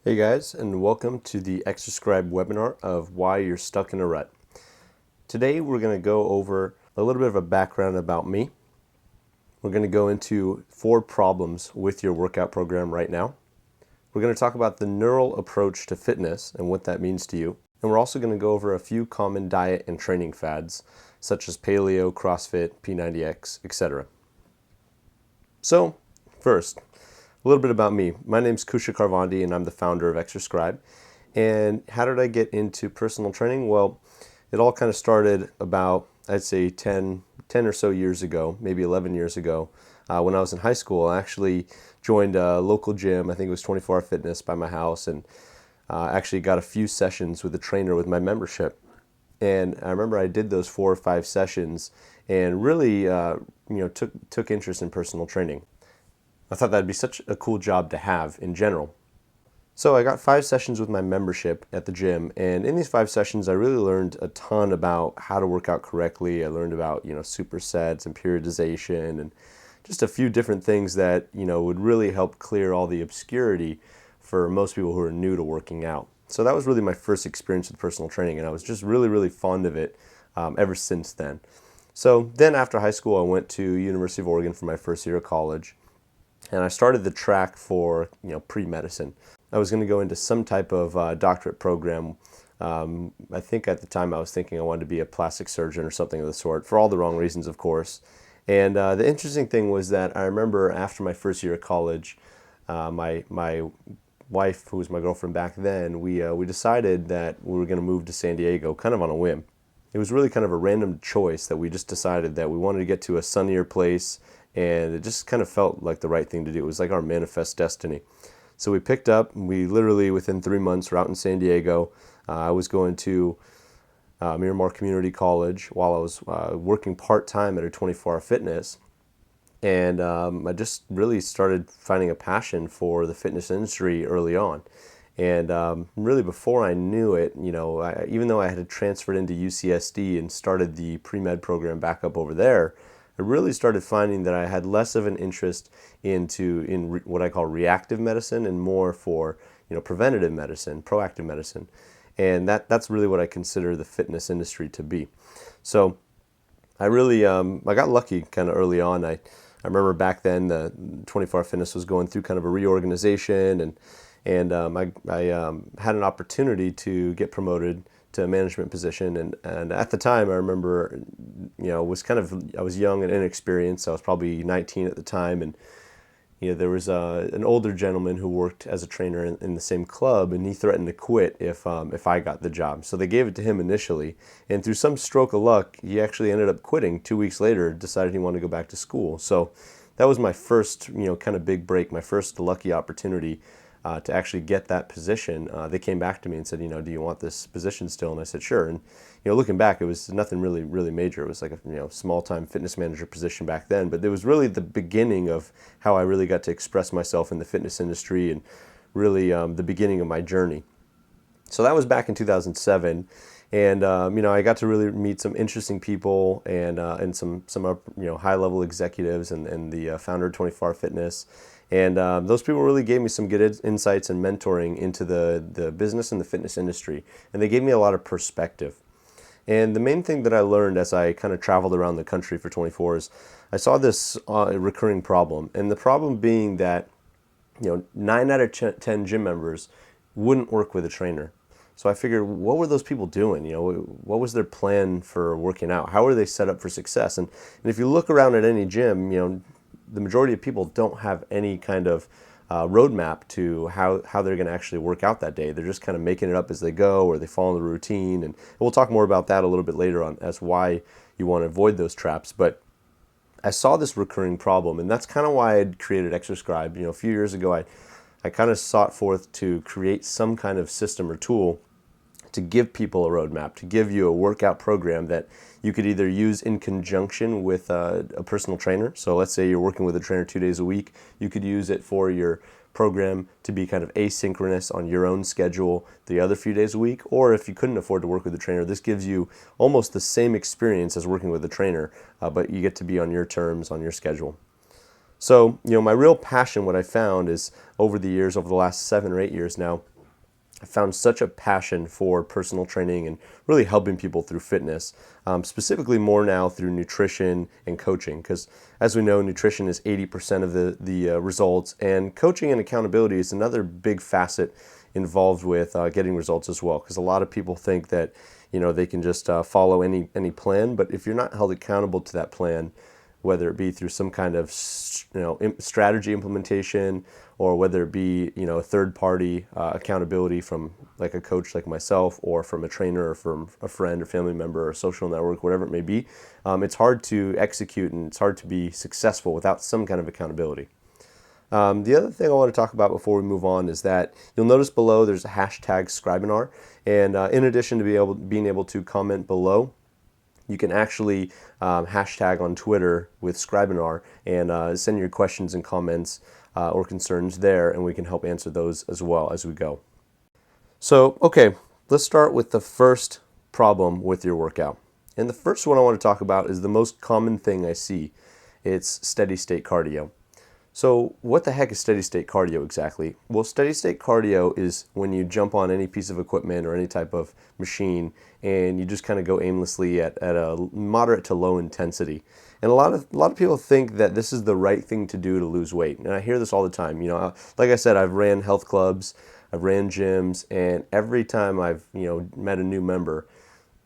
Hey guys, and welcome to the Exerscribe webinar of Why You're Stuck in a Rut. Today we're going to go over a little bit of a background about me. We're going to go into 4 problems with your workout program right now. We're going to talk about the neural approach to fitness and what that means to you. And we're also going to go over a few common diet and training fads, such as paleo, CrossFit, P90X, etc. So, first, a little bit about me. My name's Kusha Karvandi and I'm the founder of Exerscribe. And how did I get into personal training? Well, it all kind of started about, I'd say 10 or so years ago, maybe 11 years ago. When I was in high school, I actually joined a local gym. I think it was 24 Hour Fitness by my house, and actually got a few sessions with a trainer with my membership. And I remember I did those 4 or 5 sessions and really took interest in personal training. I thought that'd be such a cool job to have in general. So I got 5 sessions with my membership at the gym, and in these 5 sessions I really learned a ton about how to work out correctly. I learned about, supersets and periodization and just a few different things that, would really help clear all the obscurity for most people who are new to working out. So that was really my first experience with personal training, and I was just really, really fond of it ever since then. So then after high school I went to University of Oregon for my first year of college. And I started the track for, pre-medicine. I was going to go into some type of doctorate program. I think at the time I was thinking I wanted to be a plastic surgeon or something of the sort, for all the wrong reasons, of course. And the interesting thing was that I remember after my first year of college, my wife, who was my girlfriend back then, we decided that we were going to move to San Diego, kind of on a whim. It was really kind of a random choice that we just decided that we wanted to get to a sunnier place, and it just kind of felt like the right thing to do. It was like our manifest destiny. So we picked up, we literally within 3 months were out in San Diego. I was going to Miramar Community College while I was working part-time at a 24 Hour Fitness. And I just really started finding a passion for the fitness industry early on. And really before I knew it, even though I had transferred into UCSD and started the pre-med program back up over there, I really started finding that I had less of an interest in what I call reactive medicine and more for preventative medicine, proactive medicine. And that's really what I consider the fitness industry to be. So I really I got lucky kind of early on. I remember back then the 24 Hour Fitness was going through kind of a reorganization, and I had an opportunity to get promoted to a management position, and at the time I remember I was young and inexperienced. I was probably 19 at the time, and there was an older gentleman who worked as a trainer in the same club, and he threatened to quit if I got the job. So they gave it to him initially, and through some stroke of luck, he actually ended up quitting 2 weeks later, decided he wanted to go back to school. So that was my first kind of big break, my first lucky opportunity to actually get that position. They came back to me and said, do you want this position still? And I said, sure. And looking back, it was nothing really, really major. It was like a small-time fitness manager position back then. But it was really the beginning of how I really got to express myself in the fitness industry, and really the beginning of my journey. So that was back in 2007. And I got to really meet some interesting people and some high-level executives and the founder of 24 Hour Fitness. And those people really gave me some good insights and mentoring into the business and the fitness industry. And they gave me a lot of perspective. And the main thing that I learned as I kind of traveled around the country for 24 is I saw this recurring problem. And the problem being that 9 out of 10 gym members wouldn't work with a trainer. So I figured, what were those people doing? What was their plan for working out? How were they set up for success? And if you look around at any gym, the majority of people don't have any kind of roadmap to how they're going to actually work out that day. They're just kind of making it up as they go, or they follow the routine. And we'll talk more about that a little bit later on as why you want to avoid those traps. But I saw this recurring problem, and that's kind of why I created Exerscribe. A few years ago, I kind of sought forth to create some kind of system or tool to give people a roadmap, to give you a workout program that you could either use in conjunction with a personal trainer. So let's say you're working with a trainer 2 days a week, you could use it for your program to be kind of asynchronous on your own schedule the other few days a week. Or if you couldn't afford to work with a trainer, this gives you almost the same experience as working with a trainer, but you get to be on your terms, on your schedule. So, my real passion, what I found is over the years, over the last 7 or 8 years now, I found such a passion for personal training and really helping people through fitness, specifically more now through nutrition and coaching, because as we know, nutrition is 80% of the results, and coaching and accountability is another big facet involved with getting results as well, because a lot of people think that they can just follow any plan, but if you're not held accountable to that plan, whether it be through some kind of strategy implementation, or whether it be a third-party accountability from like a coach like myself, or from a trainer, or from a friend or family member or social network, whatever it may be, it's hard to execute and it's hard to be successful without some kind of accountability. The other thing I want to talk about before we move on is that you'll notice below there's a hashtag Scribenar, and in addition to being able to comment below, you can actually hashtag on Twitter with Scribenar and send your questions and comments or concerns there, and we can help answer those as well as we go. So, okay, let's start with the first problem with your workout. And the first one I want to talk about is the most common thing I see. It's steady state cardio. So what the heck is steady state cardio exactly? Well, steady state cardio is when you jump on any piece of equipment or any type of machine and you just kind of go aimlessly at a moderate to low intensity. And a lot of people think that this is the right thing to do to lose weight. And I hear this all the time. Like I said, I've ran health clubs, I've ran gyms, and every time I've met a new member,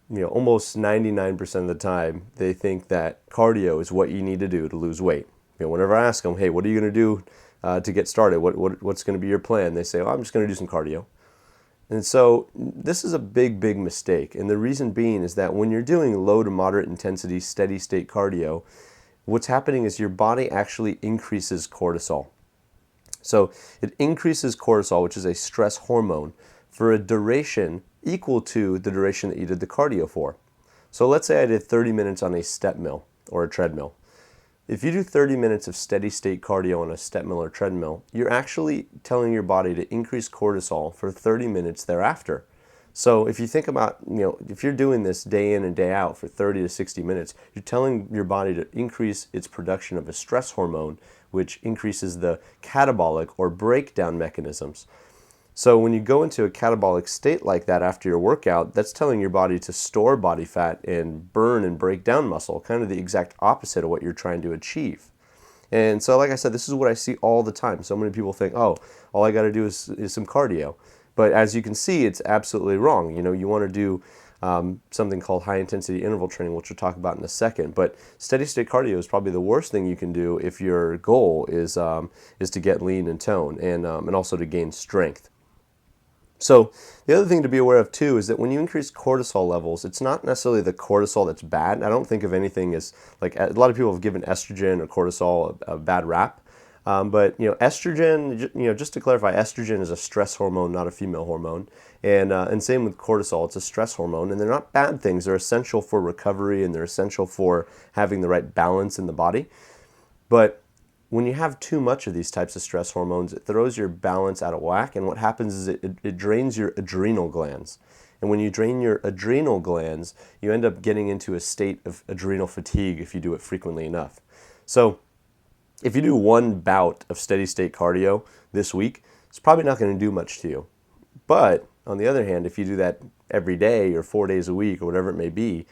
almost 99% of the time they think that cardio is what you need to do to lose weight. Whenever I ask them, hey, what are you going to do to get started? What's going to be your plan? They say, I'm just going to do some cardio. And so this is a big, big mistake. And the reason being is that when you're doing low to moderate intensity, steady state cardio, what's happening is your body actually increases cortisol. So it increases cortisol, which is a stress hormone, for a duration equal to the duration that you did the cardio for. So let's say I did 30 minutes on a step mill or a treadmill. If you do 30 minutes of steady state cardio on a step mill or treadmill, you're actually telling your body to increase cortisol for 30 minutes thereafter. So if you think about, if you're doing this day in and day out for 30 to 60 minutes, you're telling your body to increase its production of a stress hormone, which increases the catabolic or breakdown mechanisms. So when you go into a catabolic state like that after your workout, that's telling your body to store body fat and burn and break down muscle, kind of the exact opposite of what you're trying to achieve. And so like I said, this is what I see all the time. So many people think, oh, all I got to do is some cardio. But as you can see, it's absolutely wrong. You want to do something called high intensity interval training, which we'll talk about in a second. But steady state cardio is probably the worst thing you can do if your goal is to get lean and tone and also to gain strength. So the other thing to be aware of too is that when you increase cortisol levels, it's not necessarily the cortisol that's bad. I don't think of anything as, like, a lot of people have given estrogen or cortisol a bad rap. But estrogen, just to clarify, estrogen is a stress hormone, not a female hormone. And same with cortisol, it's a stress hormone. And they're not bad things. They're essential for recovery and they're essential for having the right balance in the body. But when you have too much of these types of stress hormones, it throws your balance out of whack, and what happens is it drains your adrenal glands. And when you drain your adrenal glands, you end up getting into a state of adrenal fatigue if you do it frequently enough. So if you do one bout of steady state cardio this week, it's probably not going to do much to you. But on the other hand, if you do that every day or 4 days a week or whatever it may be,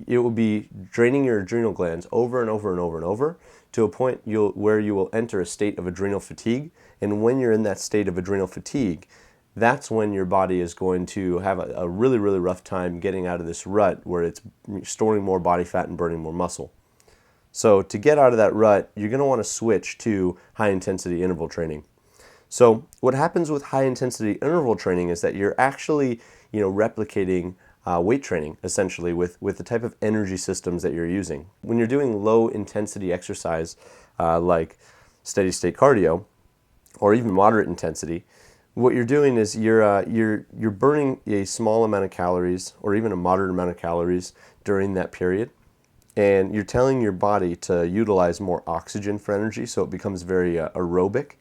it will be draining your adrenal glands over and over and over and over to a point where you will enter a state of adrenal fatigue. And when you're in that state of adrenal fatigue, that's when your body is going to have a really, really rough time getting out of this rut where it's storing more body fat and burning more muscle. So to get out of that rut, you're going to want to switch to high intensity interval training. So what happens with high intensity interval training is that you're actually, replicating weight training, essentially, with the type of energy systems that you're using. When you're doing low intensity exercise, like steady state cardio, or even moderate intensity, what you're doing is you're burning a small amount of calories, or even a moderate amount of calories during that period, and you're telling your body to utilize more oxygen for energy, so it becomes very aerobic.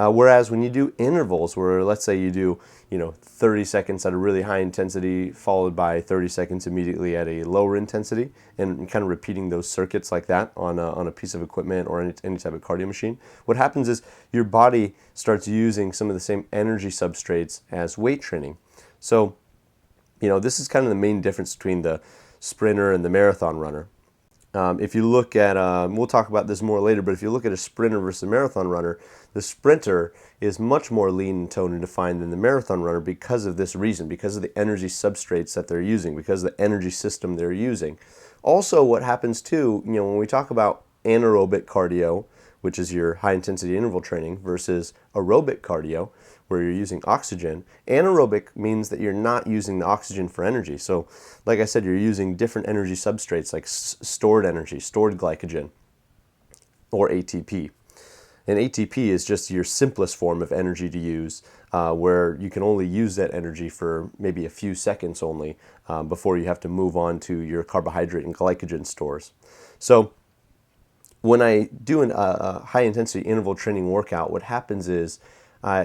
Whereas when you do intervals, where let's say you do 30 seconds at a really high intensity followed by 30 seconds immediately at a lower intensity, and kind of repeating those circuits like that on a piece of equipment or any type of cardio machine, what happens is your body starts using some of the same energy substrates as weight training. So this is kind of the main difference between the sprinter and the marathon runner. If you look at, we'll talk about this more later, but if you look at a sprinter versus a marathon runner, the sprinter is much more lean and toned and defined than the marathon runner because of this reason, because of the energy substrates that they're using, because of the energy system they're using. Also, what happens too, when we talk about anaerobic cardio, which is your high intensity interval training, versus aerobic cardio, where you're using oxygen. Anaerobic means that you're not using the oxygen for energy. So like I said, you're using different energy substrates like stored energy, stored glycogen, or ATP. And ATP is just your simplest form of energy to use, where you can only use that energy for maybe a few seconds only before you have to move on to your carbohydrate and glycogen stores. So when I do a high intensity interval training workout, what happens is,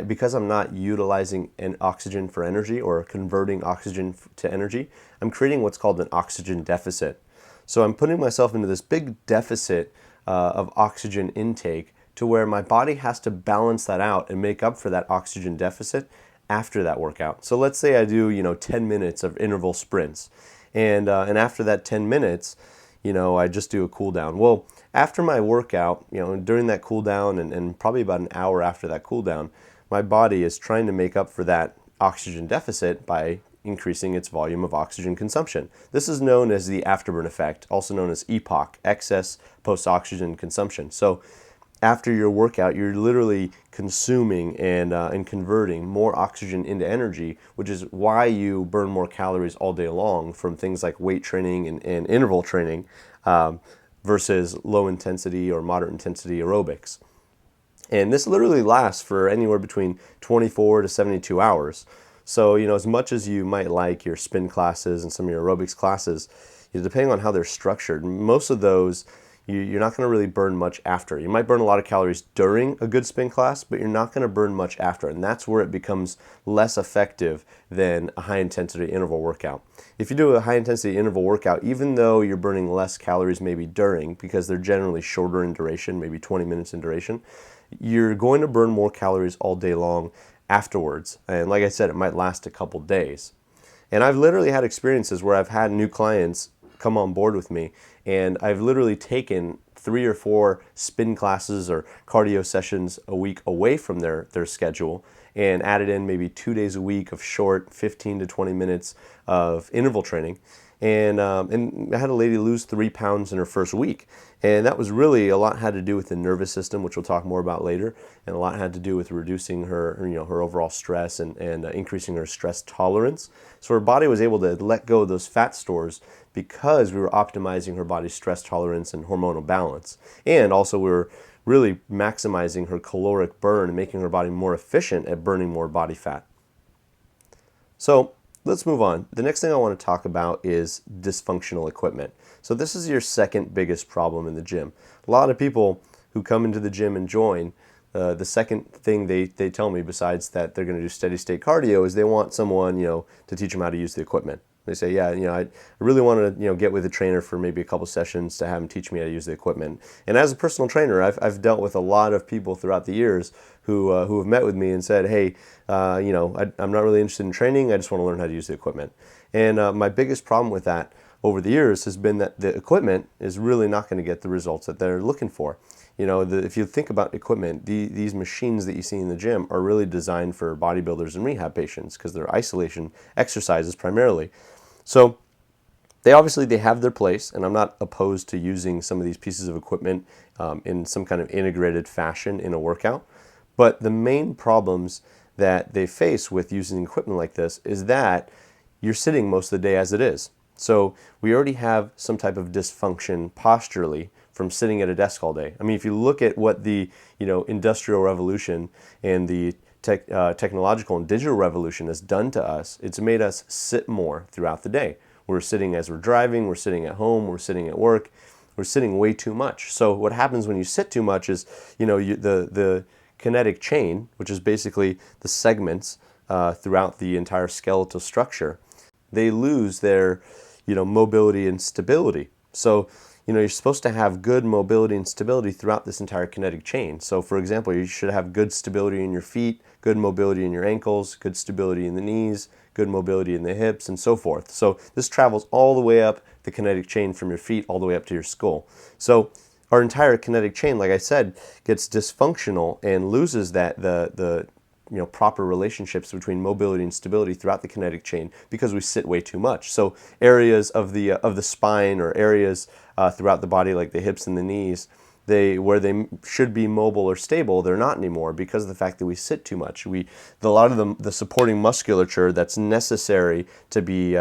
because I'm not utilizing an oxygen for energy or converting oxygen to energy, I'm creating what's called an oxygen deficit. So I'm putting myself into this big deficit of oxygen intake to where my body has to balance that out and make up for that oxygen deficit after that workout. So let's say I do 10 minutes of interval sprints, and after that 10 minutes, I just do a cool down. Well, after my workout, during that cool down and probably about an hour after that cool down, my body is trying to make up for that oxygen deficit by increasing its volume of oxygen consumption. This is known as the afterburn effect, also known as EPOC, excess post-oxygen consumption. So after your workout, you're literally consuming and converting more oxygen into energy, which is why you burn more calories all day long from things like weight training and interval training versus low intensity or moderate intensity aerobics. And this literally lasts for anywhere between 24 to 72 hours. So, as much as you might like your spin classes and some of your aerobics classes, depending on how they're structured, most of those, you're not going to really burn much after. You might burn a lot of calories during a good spin class, but you're not going to burn much after. And that's where it becomes less effective than a high intensity interval workout. If you do a high intensity interval workout, even though you're burning less calories maybe during, because they're generally shorter in duration, maybe 20 minutes in duration, you're going to burn more calories all day long afterwards. And like I said, it might last a couple days. And I've literally had experiences where I've had new clients come on board with me, and I've literally taken 3 or 4 spin classes or cardio sessions a week away from their schedule and added in maybe 2 days a week of short 15 to 20 minutes of interval training. And I had a lady lose 3 pounds in her first week. And that was really, a lot had to do with the nervous system, which we'll talk more about later, and a lot had to do with reducing her overall stress and increasing her stress tolerance. So her body was able to let go of those fat stores because we were optimizing her body's stress tolerance and hormonal balance. And also we were really maximizing her caloric burn and making her body more efficient at burning more body fat. So let's move on. The next thing I want to talk about is dysfunctional equipment. So this is your second biggest problem in the gym. A lot of people who come into the gym and join, the second thing they tell me, besides that they're going to do steady state cardio, is they want someone to teach them how to use the equipment. They say, yeah, I really want to get with a trainer for maybe a couple sessions to have him teach me how to use the equipment. And as a personal trainer, I've dealt with a lot of people throughout the years who have met with me and said, hey, I'm not really interested in training. I just want to learn how to use the equipment. And my biggest problem with that over the years has been that the equipment is really not going to get the results that they're looking for. If you think about equipment, these machines that you see in the gym are really designed for bodybuilders and rehab patients because they're isolation exercises primarily. So they have their place, and I'm not opposed to using some of these pieces of equipment in some kind of integrated fashion in a workout. But the main problems that they face with using equipment like this is that you're sitting most of the day as it is. So we already have some type of dysfunction posturally from sitting at a desk all day. I mean, if you look at what the Industrial Revolution and the technological and digital revolution has done to us, it's made us sit more throughout the day. We're sitting as we're driving, we're sitting at home, we're sitting at work, we're sitting way too much. So what happens when you sit too much is, the kinetic chain, which is basically the segments throughout the entire skeletal structure, they lose their, mobility and stability. So, you're supposed to have good mobility and stability throughout this entire kinetic chain. So, for example, you should have good stability in your feet, good mobility in your ankles, good stability in the knees, good mobility in the hips, and so forth. So this travels all the way up the kinetic chain from your feet all the way up to your skull. So our entire kinetic chain, like I said, gets dysfunctional and loses the proper relationships between mobility and stability throughout the kinetic chain because we sit way too much. So areas of the spine or areas throughout the body like the hips and the knees, where they should be mobile or stable, they're not anymore because of the fact that we sit too much. A lot of the supporting musculature that's necessary to be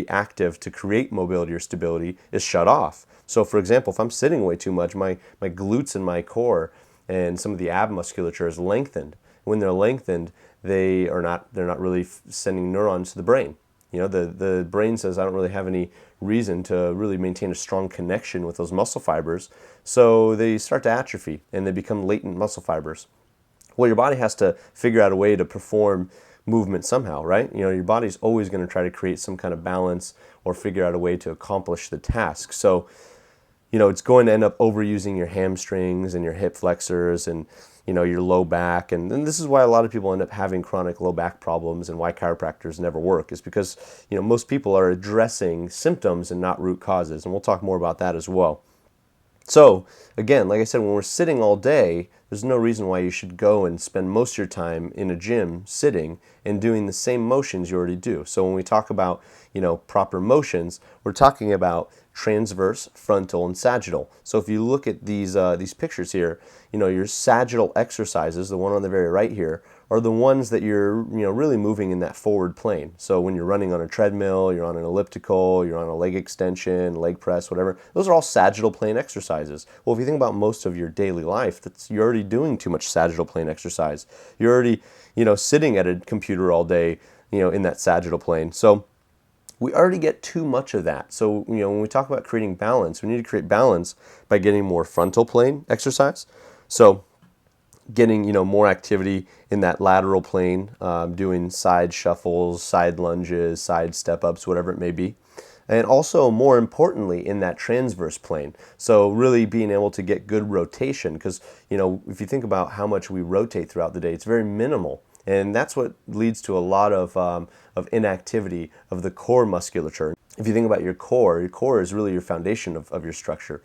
active to create mobility or stability is shut off. So, for example, if I'm sitting way too much, my glutes and my core and some of the ab musculature is lengthened. When they're lengthened, they're not really sending neurons to the brain. The brain says, I don't really have any reason to really maintain a strong connection with those muscle fibers, so they start to atrophy and they become latent muscle fibers. Well, your body has to figure out a way to perform movement somehow, right? Your body's always going to try to create some kind of balance or figure out a way to accomplish the task. So, it's going to end up overusing your hamstrings and your hip flexors and your low back, and this is why a lot of people end up having chronic low back problems and why chiropractors never work is because most people are addressing symptoms and not root causes, and we'll talk more about that as well. So again, like I said, when we're sitting all day, there's no reason why you should go and spend most of your time in a gym sitting and doing the same motions you already do. So when we talk about, proper motions, we're talking about transverse, frontal, and sagittal. So if you look at these pictures here, your sagittal exercises, the one on the very right here, are the ones that you're really moving in that forward plane. So when you're running on a treadmill, you're on an elliptical, you're on a leg extension, leg press, whatever, those are all sagittal plane exercises. Well, if you think about most of your daily life, you're already doing too much sagittal plane exercise. You're already, sitting at a computer all day, in that sagittal plane. So we already get too much of that. So, when we talk about creating balance, we need to create balance by getting more frontal plane exercise. So getting, more activity in that lateral plane, doing side shuffles, side lunges, side step-ups, whatever it may be. And also, more importantly, in that transverse plane. So really being able to get good rotation because, if you think about how much we rotate throughout the day, it's very minimal. And that's what leads to a lot of inactivity of the core musculature. If you think about your core is really your foundation of your structure.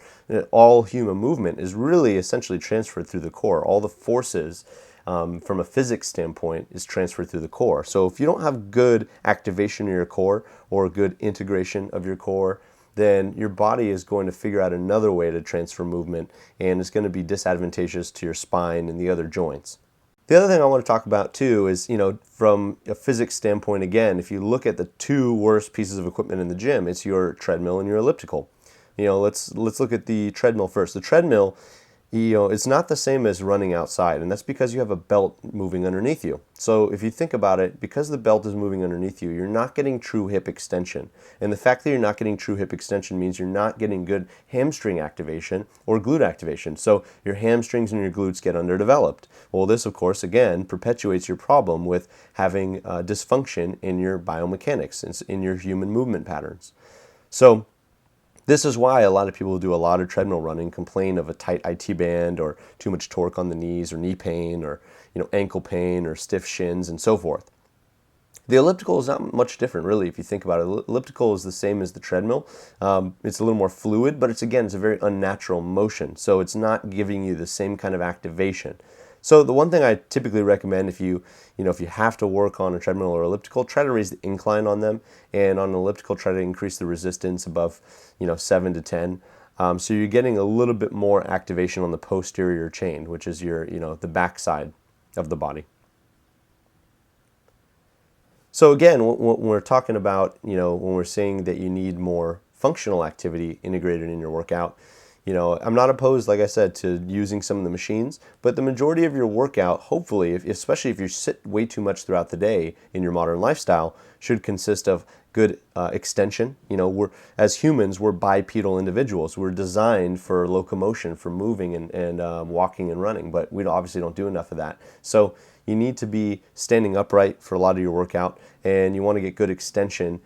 All human movement is really essentially transferred through the core. All the forces from a physics standpoint is transferred through the core. So if you don't have good activation of your core or good integration of your core, then your body is going to figure out another way to transfer movement, and it's going to be disadvantageous to your spine and the other joints. The other thing I want to talk about too is, from a physics standpoint, again, if you look at the two worst pieces of equipment in the gym, it's your treadmill and your elliptical. Let's look at the treadmill first. The treadmill, it's not the same as running outside, and that's because you have a belt moving underneath you. So if you think about it, because the belt is moving underneath you, you're not getting true hip extension. And the fact that you're not getting true hip extension means you're not getting good hamstring activation or glute activation. So your hamstrings and your glutes get underdeveloped. Well, this, of course, again, perpetuates your problem with having dysfunction in your biomechanics, in your human movement patterns. So this is why a lot of people who do a lot of treadmill running complain of a tight IT band or too much torque on the knees or knee pain or ankle pain or stiff shins and so forth. The elliptical is not much different really if you think about it. Elliptical is the same as the treadmill. It's a little more fluid, but it's a very unnatural motion. So it's not giving you the same kind of activation. So the one thing I typically recommend if you have to work on a treadmill or elliptical, try to raise the incline on them, and on an elliptical, try to increase the resistance above 7 to 10. So you're getting a little bit more activation on the posterior chain, which is your the back side of the body. So again, when we're talking about when we're saying that you need more functional activity integrated in your workout, I'm not opposed, like I said, to using some of the machines, but the majority of your workout, hopefully, especially if you sit way too much throughout the day in your modern lifestyle, should consist of good extension. As humans, we're bipedal individuals. We're designed for locomotion, for moving and walking and running, but we obviously don't do enough of that. So you need to be standing upright for a lot of your workout, and you want to get good extension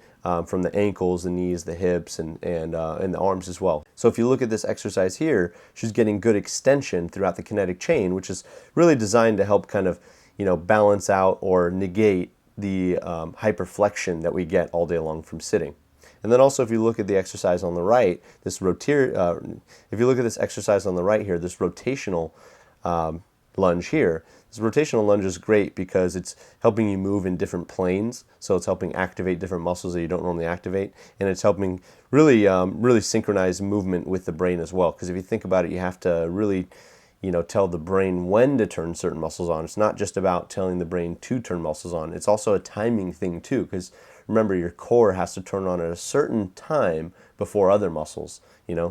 from the ankles, the knees, the hips, and the arms as well. So if you look at this exercise here, she's getting good extension throughout the kinetic chain, which is really designed to help kind of, balance out or negate the hyperflexion that we get all day long from sitting. And then also, if you look at the exercise on the right, if you look at this exercise on the right here, this rotational lunge here. This rotational lunge is great because it's helping you move in different planes. So it's helping activate different muscles that you don't normally activate, and it's helping really synchronize movement with the brain as well. Because if you think about it, you have to really tell the brain when to turn certain muscles on. It's not just about telling the brain to turn muscles on. It's also a timing thing too, because remember, your core has to turn on at a certain time before other muscles.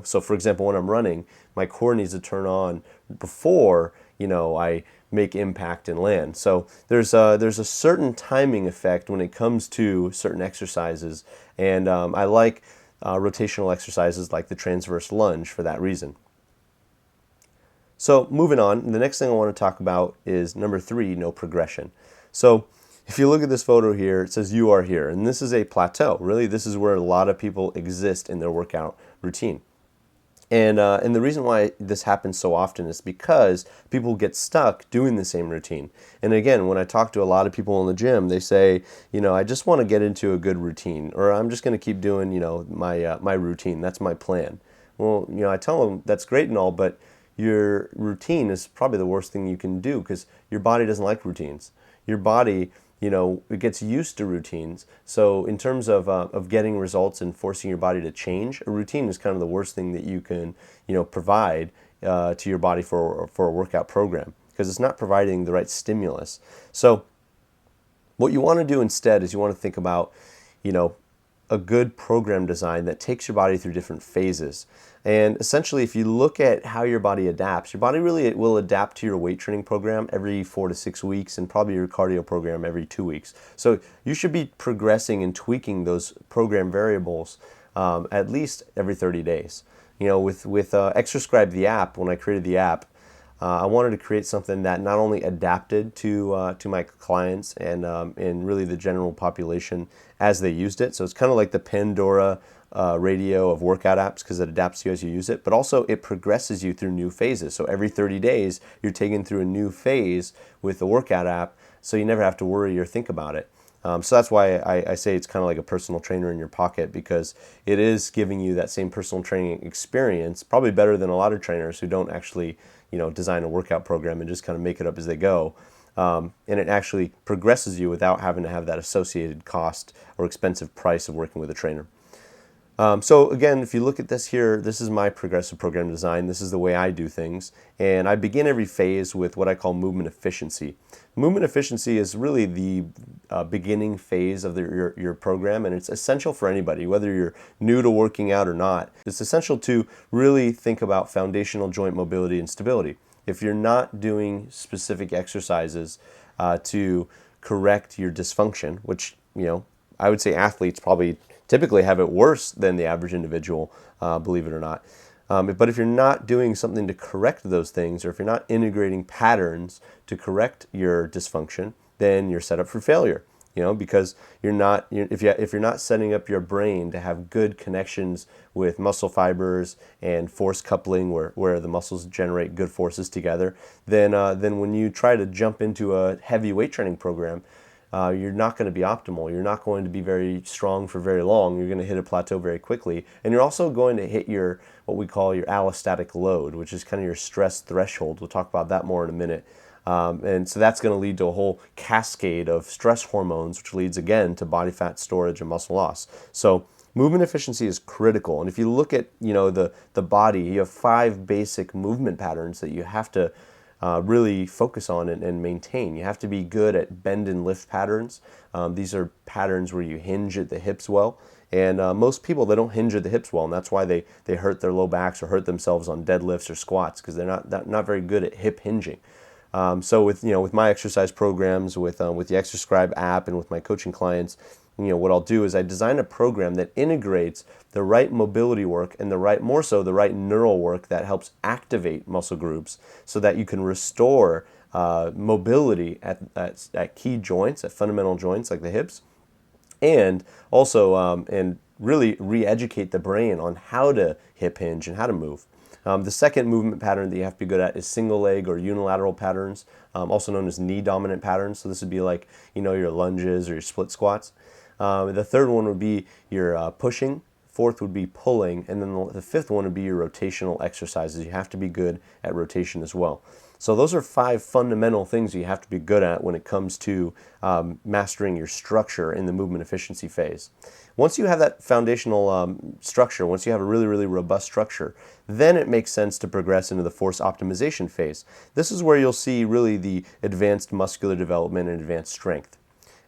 So for example, when I'm running, my core needs to turn on before I make impact and land. So there's a certain timing effect when it comes to certain exercises, and I like rotational exercises like the transverse lunge for that reason. So moving on, the next thing I want to talk about is number 3, no progression. So if you look at this photo here, it says you are here, and this is a plateau. Really, this is where a lot of people exist in their workout routine. And the reason why this happens so often is because people get stuck doing the same routine. And again, when I talk to a lot of people in the gym, they say, I just want to get into a good routine, or I'm just going to keep doing, my routine. That's my plan. Well, I tell them that's great and all, but your routine is probably the worst thing you can do, because your body doesn't like routines. Your body, it gets used to routines. So in terms of getting results and forcing your body to change, a routine is kind of the worst thing that you can, provide to your body for a workout program, because it's not providing the right stimulus. So what you want to do instead is you want to think about, a good program design that takes your body through different phases. And essentially, if you look at how your body adapts, your body really will adapt to your weight training program every 4 to 6 weeks, and probably your cardio program every 2 weeks. So you should be progressing and tweaking those program variables at least every 30 days. With Exerscribe, the app, when I created the app, I wanted to create something that not only adapted to my clients and really the general population as they used it. So it's kind of like the Pandora radio of workout apps, because it adapts to you as you use it, but also it progresses you through new phases. So every 30 days, you're taken through a new phase with the workout app, so you never have to worry or think about it. So that's why I say it's kind of like a personal trainer in your pocket, because it is giving you that same personal training experience, probably better than a lot of trainers who don't actually design a workout program and just kind of make it up as they go. And it actually progresses you without having to have that associated cost or expensive price of working with a trainer. So again, if you look at this here, this is my progressive program design. This is the way I do things. And I begin every phase with what I call movement efficiency. Movement efficiency is really the beginning phase of your program, and it's essential for anybody, whether you're new to working out or not. It's essential to really think about foundational joint mobility and stability. If you're not doing specific exercises to correct your dysfunction, which, I would say athletes probably typically have it worse than the average individual, believe it or not. But if you're not doing something to correct those things, or if you're not integrating patterns to correct your dysfunction, then you're set up for failure. Because if you're not setting up your brain to have good connections with muscle fibers and force coupling, where the muscles generate good forces together, then when you try to jump into a heavy weight training program, you're not going to be optimal. You're not going to be very strong for very long. You're going to hit a plateau very quickly. And you're also going to hit what we call your allostatic load, which is kind of your stress threshold. We'll talk about that more in a minute. And so that's going to lead to a whole cascade of stress hormones, which leads again to body fat storage and muscle loss. So movement efficiency is critical. And if you look at the body, you have 5 basic movement patterns that you have to really focus on and maintain. You have to be good at bend and lift patterns. These are patterns where you hinge at the hips well. And most people, they don't hinge at the hips well, and that's why they hurt their low backs or hurt themselves on deadlifts or squats, because they're not very good at hip hinging. So with my exercise programs, with the Exerscribe app, and with my coaching clients, what I'll do is I design a program that integrates the right mobility work and more so the right neural work that helps activate muscle groups, so that you can restore mobility at key joints, at fundamental joints like the hips, and also and really re-educate the brain on how to hip hinge and how to move. The second movement pattern that you have to be good at is single leg or unilateral patterns, also known as knee dominant patterns. So this would be like your lunges or your split squats. The third one would be your pushing. Fourth would be pulling, and then the fifth one would be your rotational exercises. You have to be good at rotation as well. So those are 5 fundamental things you have to be good at when it comes to mastering your structure in the movement efficiency phase. Once you have that foundational structure, once you have a really, really robust structure, then it makes sense to progress into the force optimization phase. This is where you'll see really the advanced muscular development and advanced strength.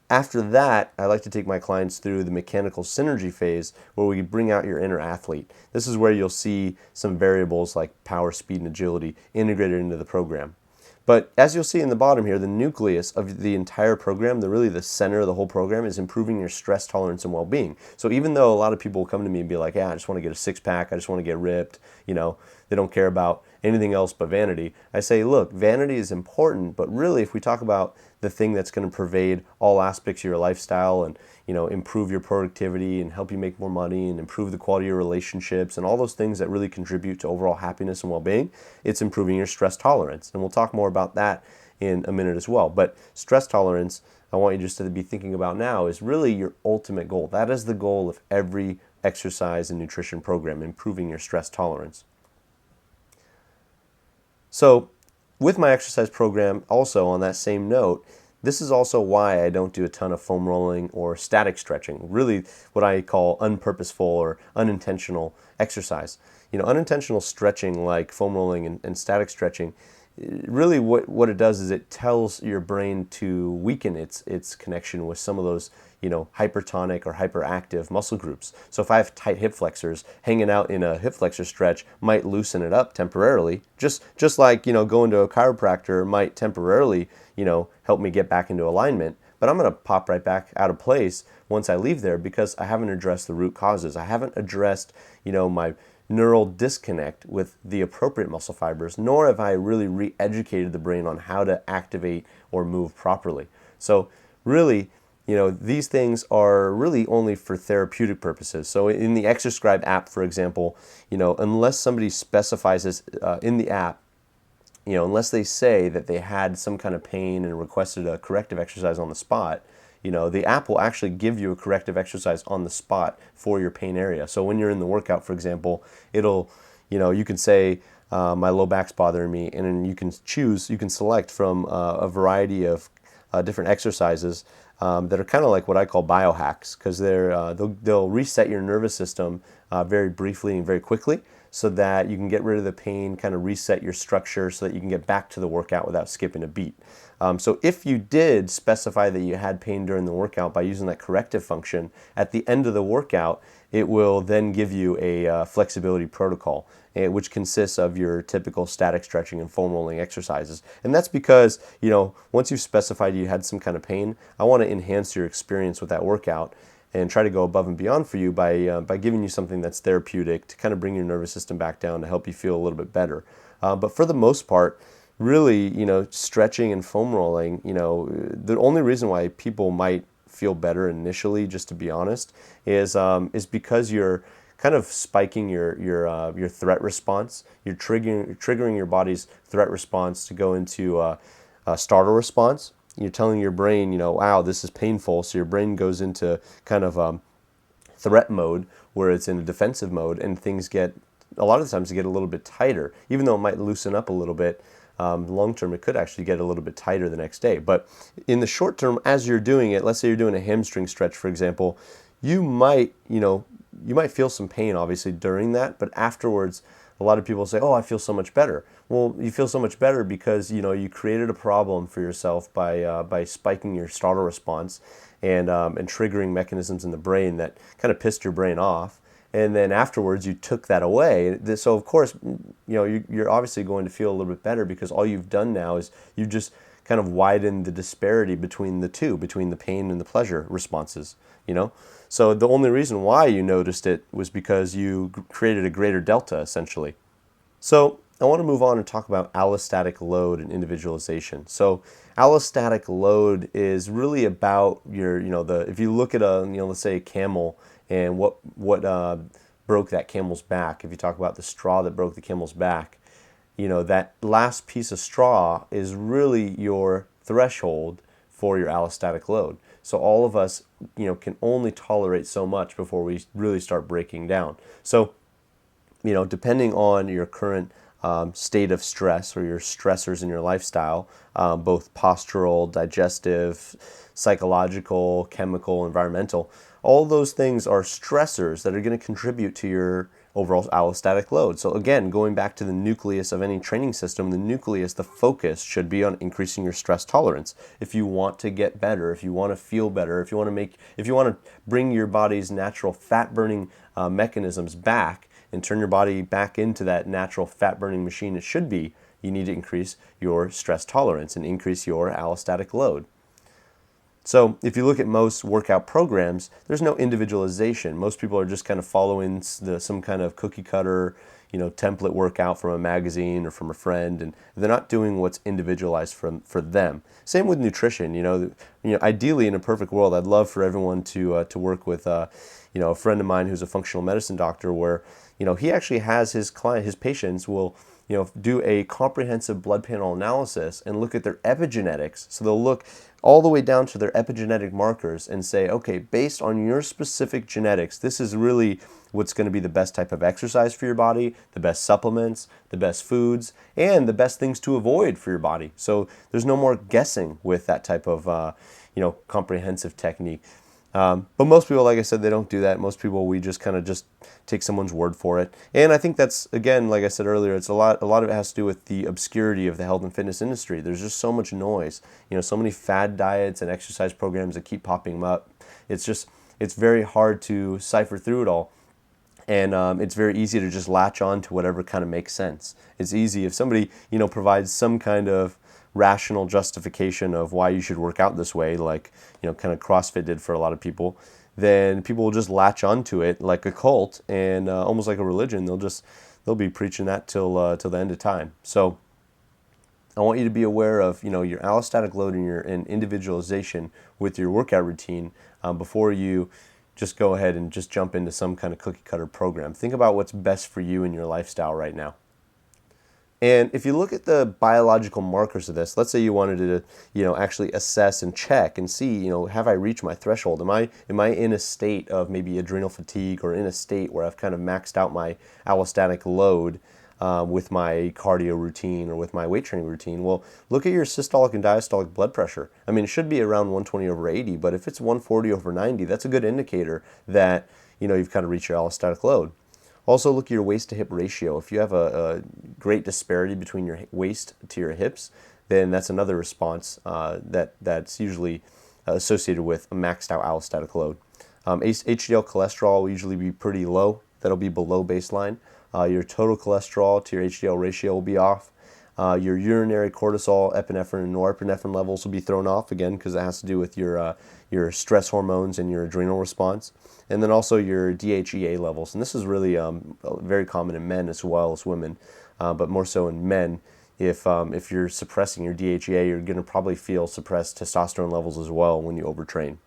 After that, I like to take my clients through the mechanical synergy phase, where we bring out your inner athlete. This is where you'll see some variables like power, speed, and agility integrated into the program. But as you'll see in the bottom here, the nucleus of the entire program, really the center of the whole program, is improving your stress tolerance and well-being. So even though a lot of people will come to me and be like, yeah, I just want to get a six-pack, I just want to get ripped, they don't care about anything else but vanity. I say, look, vanity is important, but really if we talk about the thing that's going to pervade all aspects of your lifestyle and improve your productivity and help you make more money and improve the quality of your relationships and all those things that really contribute to overall happiness and well-being, it's improving your stress tolerance. And we'll talk more about that in a minute as well. But stress tolerance, I want you just to be thinking about now, is really your ultimate goal. That is the goal of every exercise and nutrition program, improving your stress tolerance. So with my exercise program, also on that same note, this is also why I don't do a ton of foam rolling or static stretching, really what I call unpurposeful or unintentional exercise. Unintentional stretching like foam rolling and static stretching, really what it does is it tells your brain to weaken its connection with some of those hypertonic or hyperactive muscle groups. So if I have tight hip flexors, hanging out in a hip flexor stretch might loosen it up temporarily, just like going to a chiropractor might temporarily help me get back into alignment, but I'm going to pop right back out of place once I leave there, because I haven't addressed the root causes. I haven't addressed my neural disconnect with the appropriate muscle fibers, nor have I really re-educated the brain on how to activate or move properly. So really, these things are really only for therapeutic purposes. So in the Exerscribe app, for example, unless somebody specifies this in the app, unless they say that they had some kind of pain and requested a corrective exercise on the spot, the app will actually give you a corrective exercise on the spot for your pain area. So when you're in the workout, for example, it'll, you can say, my low back's bothering me, and then you can select from a variety of different exercises that are kind of like what I call BioHacks, because they'll reset your nervous system very briefly and very quickly, so that you can get rid of the pain, kind of reset your structure so that you can get back to the workout without skipping a beat. So if you did specify that you had pain during the workout by using that corrective function, at the end of the workout, it will then give you a flexibility protocol, which consists of your typical static stretching and foam rolling exercises. And that's because, once you've specified you had some kind of pain, I want to enhance your experience with that workout and try to go above and beyond for you by giving you something that's therapeutic to kind of bring your nervous system back down to help you feel a little bit better. But for the most part, really, stretching and foam rolling, the only reason why people might feel better initially, just to be honest, is because you're kind of spiking your threat response. You're triggering your body's threat response to go into a startle response. You're telling your brain, wow, this is painful. So your brain goes into kind of threat mode, where it's in a defensive mode, and things a lot of the times get a little bit tighter. Even though it might loosen up a little bit, long term it could actually get a little bit tighter the next day. But in the short term, as you're doing it, let's say you're doing a hamstring stretch, for example, you might feel some pain obviously during that, but afterwards, a lot of people say, oh, I feel so much better. Well, you feel so much better because, you created a problem for yourself by spiking your startle response and triggering mechanisms in the brain that kind of pissed your brain off. And then afterwards, you took that away. So of course, you're obviously going to feel a little bit better because all you've done now is you just kind of widened the disparity between the two, between the pain and the pleasure responses. So the only reason why you noticed it was because you created a greater delta, essentially. So I want to move on and talk about allostatic load and individualization. So allostatic load is really about if you look at let's say a camel and what broke that camel's back. If you talk about the straw that broke the camel's back, that last piece of straw is really your threshold for your allostatic load. So all of us, can only tolerate so much before we really start breaking down. So, depending on your current state of stress or your stressors in your lifestyle, both postural, digestive, psychological, chemical, environmental, all those things are stressors that are going to contribute to your overall allostatic load. So again, going back to the nucleus of any training system, the focus should be on increasing your stress tolerance. If you want to get better, if you want to feel better, if you want to bring your body's natural fat burning mechanisms back and turn your body back into that natural fat burning machine it should be, you need to increase your stress tolerance and increase your allostatic load. So if you look at most workout programs, there's no individualization. Most people are just kind of following some kind of cookie cutter, template workout from a magazine or from a friend, and they're not doing what's individualized for them. Same with nutrition. Ideally in a perfect world, I'd love for everyone to work with a friend of mine who's a functional medicine doctor, where he actually has his patients will do a comprehensive blood panel analysis and look at their epigenetics. So they'll look all the way down to their epigenetic markers and say, okay, based on your specific genetics, this is really what's going to be the best type of exercise for your body, the best supplements, the best foods, and the best things to avoid for your body. So there's no more guessing with that type of comprehensive technique. But most people, like I said, they don't do that. Most people, we just kind of just take someone's word for it. And I think that's, again, like I said earlier, it's a lot of it has to do with the obscurity of the health and fitness industry. There's just so much noise, so many fad diets and exercise programs that keep popping up. It's very hard to cipher through it all. And it's very easy to just latch on to whatever kind of makes sense. It's easy if somebody, provides some kind of rational justification of why you should work out this way, like kind of CrossFit did for a lot of people, then people will just latch onto it like a cult and almost like a religion. They'll be preaching that till the end of time. So I want you to be aware of your allostatic load and individualization with your workout routine before you just go ahead and just jump into some kind of cookie cutter program. Think about what's best for you in your lifestyle right now. And if you look at the biological markers of this, let's say you wanted to, actually assess and check and see, have I reached my threshold? Am I in a state of maybe adrenal fatigue, or in a state where I've kind of maxed out my allostatic load with my cardio routine or with my weight training routine? Well, look at your systolic and diastolic blood pressure. I mean, it should be around 120/80, but if it's 140/90, that's a good indicator that, you've kind of reached your allostatic load. Also, look at your waist to hip ratio. If you have a great disparity between your waist to your hips, then that's another response that's usually associated with a maxed out allostatic load. HDL cholesterol will usually be pretty low. That'll be below baseline. Your total cholesterol to your HDL ratio will be off. Your urinary cortisol, epinephrine, and norepinephrine levels will be thrown off again, because it has to do with your stress hormones and your adrenal response. And then also your DHEA levels. And this is really very common in men as well as women, but more so in men. If you're suppressing your DHEA, you're going to probably feel suppressed testosterone levels as well when you overtrain.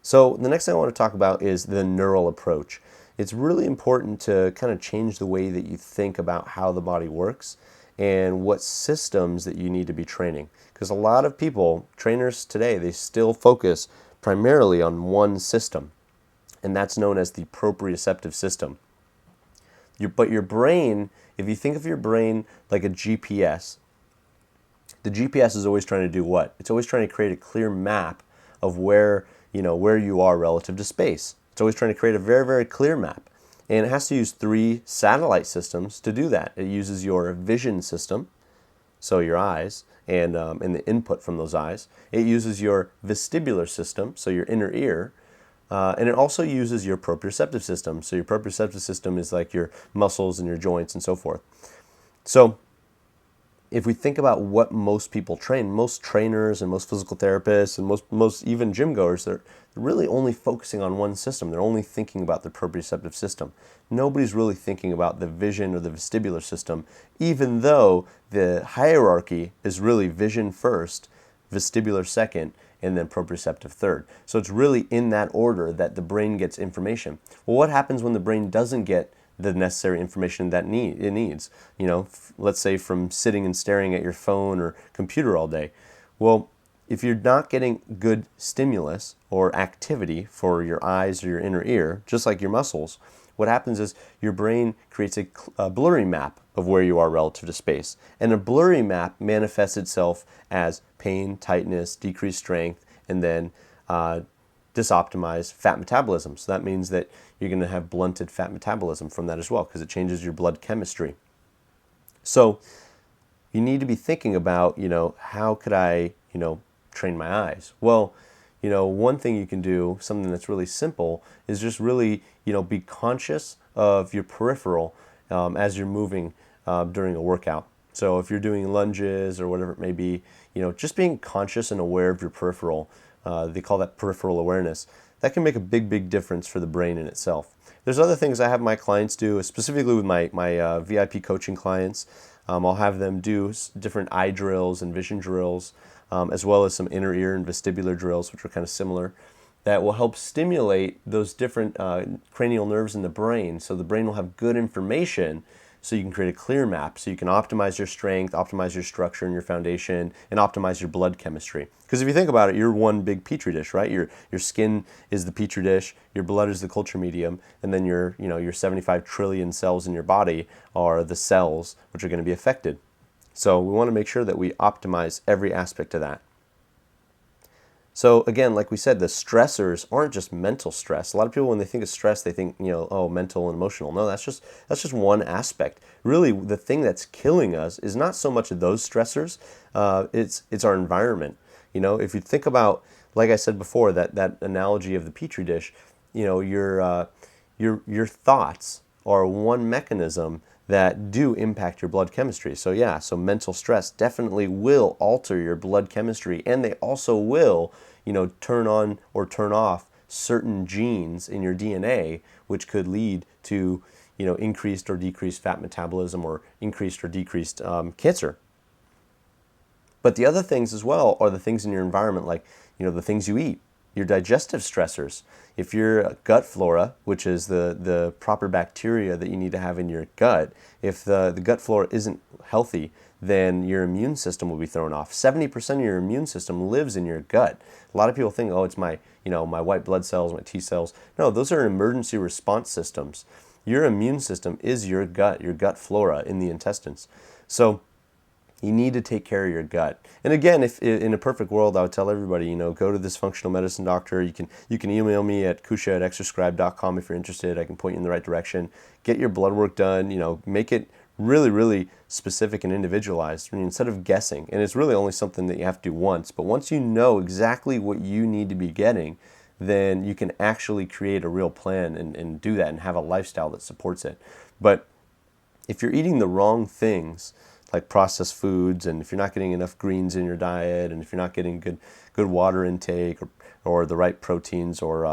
So the next thing I want to talk about is the neural approach. It's really important to kind of change the way that you think about how the body works and what systems that you need to be training. Because a lot of people, trainers today, they still focus primarily on one system, and that's known as the proprioceptive system. But your brain, if you think of your brain like a GPS, the GPS is always trying to do what? It's always trying to create a clear map of where you are relative to space. It's always trying to create a very, very clear map. And it has to use 3 satellite systems to do that. It uses your vision system, so your eyes, and the input from those eyes. It uses your vestibular system, so your inner ear, and it also uses your proprioceptive system. So your proprioceptive system is like your muscles and your joints and so forth. So if we think about what most people train, most trainers and most physical therapists and most even gym goers, they're really only focusing on one system. They're only thinking about the proprioceptive system. Nobody's really thinking about the vision or the vestibular system, even though the hierarchy is really vision first, vestibular second, and then proprioceptive third. So it's really in that order that the brain gets information. Well, what happens when the brain doesn't get the necessary information that it needs? You know, let's say from sitting and staring at your phone or computer all day. Well, if you're not getting good stimulus or activity for your eyes or your inner ear, just like your muscles, what happens is your brain creates a blurry map of where you are relative to space. And a blurry map manifests itself as pain, tightness, decreased strength, and then disoptimized fat metabolism. So that means that you're going to have blunted fat metabolism from that as well, because it changes your blood chemistry. So you need to be thinking about, how could I, train my eyes? Well, one thing you can do, something that's really simple, is just really, be conscious of your peripheral as you're moving during a workout. So if you're doing lunges or whatever it may be, just being conscious and aware of your peripheral, they call that peripheral awareness. That can make a big, big difference for the brain in itself. There's other things I have my clients do, specifically with my VIP coaching clients. I'll have them do different eye drills and vision drills, as well as some inner ear and vestibular drills, which are kind of similar, that will help stimulate those different cranial nerves in the brain, so the brain will have good information, so you can create a clear map, so you can optimize your strength, optimize your structure and your foundation, and optimize your blood chemistry. Because if you think about it, you're one big petri dish, right? Your skin is the petri dish, your blood is the culture medium, and then your 75 trillion cells in your body are the cells which are going to be affected. So we want to make sure that we optimize every aspect of that. So again, like we said, the stressors aren't just mental stress. A lot of people, when they think of stress, they think, mental and emotional. No, that's just one aspect. Really, the thing that's killing us is not so much of those stressors. It's our environment. If you think about, like I said before, that analogy of the petri dish, your thoughts are one mechanism that do impact your blood chemistry. So mental stress definitely will alter your blood chemistry, and they also will, turn on or turn off certain genes in your DNA, which could lead to, increased or decreased fat metabolism or increased or decreased cancer. But the other things as well are the things in your environment, like, the things you eat, your digestive stressors. If your gut flora, which is the proper bacteria that you need to have in your gut, if the gut flora isn't healthy, then your immune system will be thrown off. 70% of your immune system lives in your gut. A lot of people think, it's my white blood cells, my T cells. No, those are emergency response systems. Your immune system is your gut flora in the intestines. So you need to take care of your gut. And again, if in a perfect world, I would tell everybody, go to this functional medicine doctor. You can email me at kusha@exerscribe.com if you're interested. I can point you in the right direction. Get your blood work done. Make it really, really specific and individualized. Instead of guessing. And it's really only something that you have to do once. But once you know exactly what you need to be getting, then you can actually create a real plan and do that and have a lifestyle that supports it. But if you're eating the wrong things, like processed foods, and if you're not getting enough greens in your diet, and if you're not getting good water intake or the right proteins or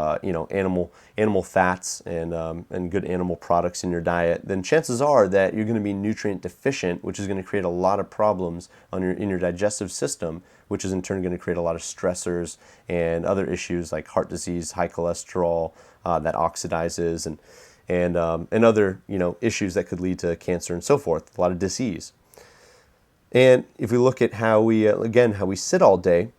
animal fats and good animal products in your diet, then chances are that you're going to be nutrient deficient, which is going to create a lot of problems in your digestive system, which is in turn going to create a lot of stressors and other issues like heart disease, high cholesterol that oxidizes, and other issues that could lead to cancer and so forth. A lot of disease. And if we look at how we sit all day,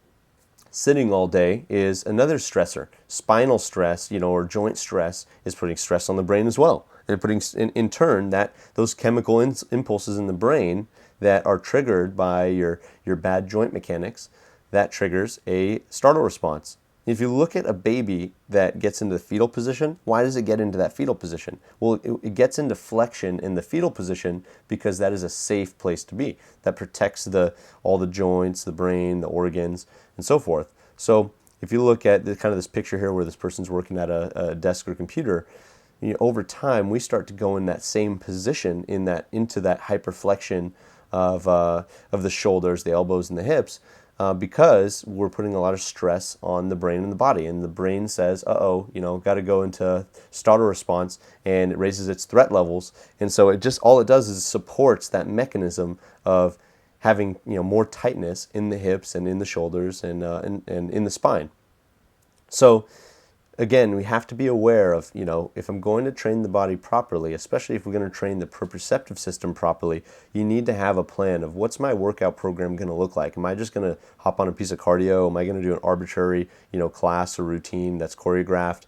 sitting all day is another stressor. Spinal stress, or joint stress is putting stress on the brain as well. And putting, in turn, those chemical impulses in the brain that are triggered by your bad joint mechanics, that triggers a startle response. If you look at a baby that gets into the fetal position, why does it get into that fetal position? Well, it gets into flexion in the fetal position because that is a safe place to be. That protects all the joints, the brain, the organs, and so forth. So if you look at kind of this picture here where this person's working at a desk or computer, over time we start to go in that same position into that hyperflexion of the shoulders, the elbows, and the hips. Because we're putting a lot of stress on the brain and the body. And the brain says, got to go into startle response, and it raises its threat levels. And so all it does is supports that mechanism of having more tightness in the hips and in the shoulders and in the spine. So again, we have to be aware of, if I'm going to train the body properly, especially if we're going to train the proprioceptive system properly, you need to have a plan of what's my workout program going to look like. Am I just going to hop on a piece of cardio? Am I going to do an arbitrary, class or routine that's choreographed,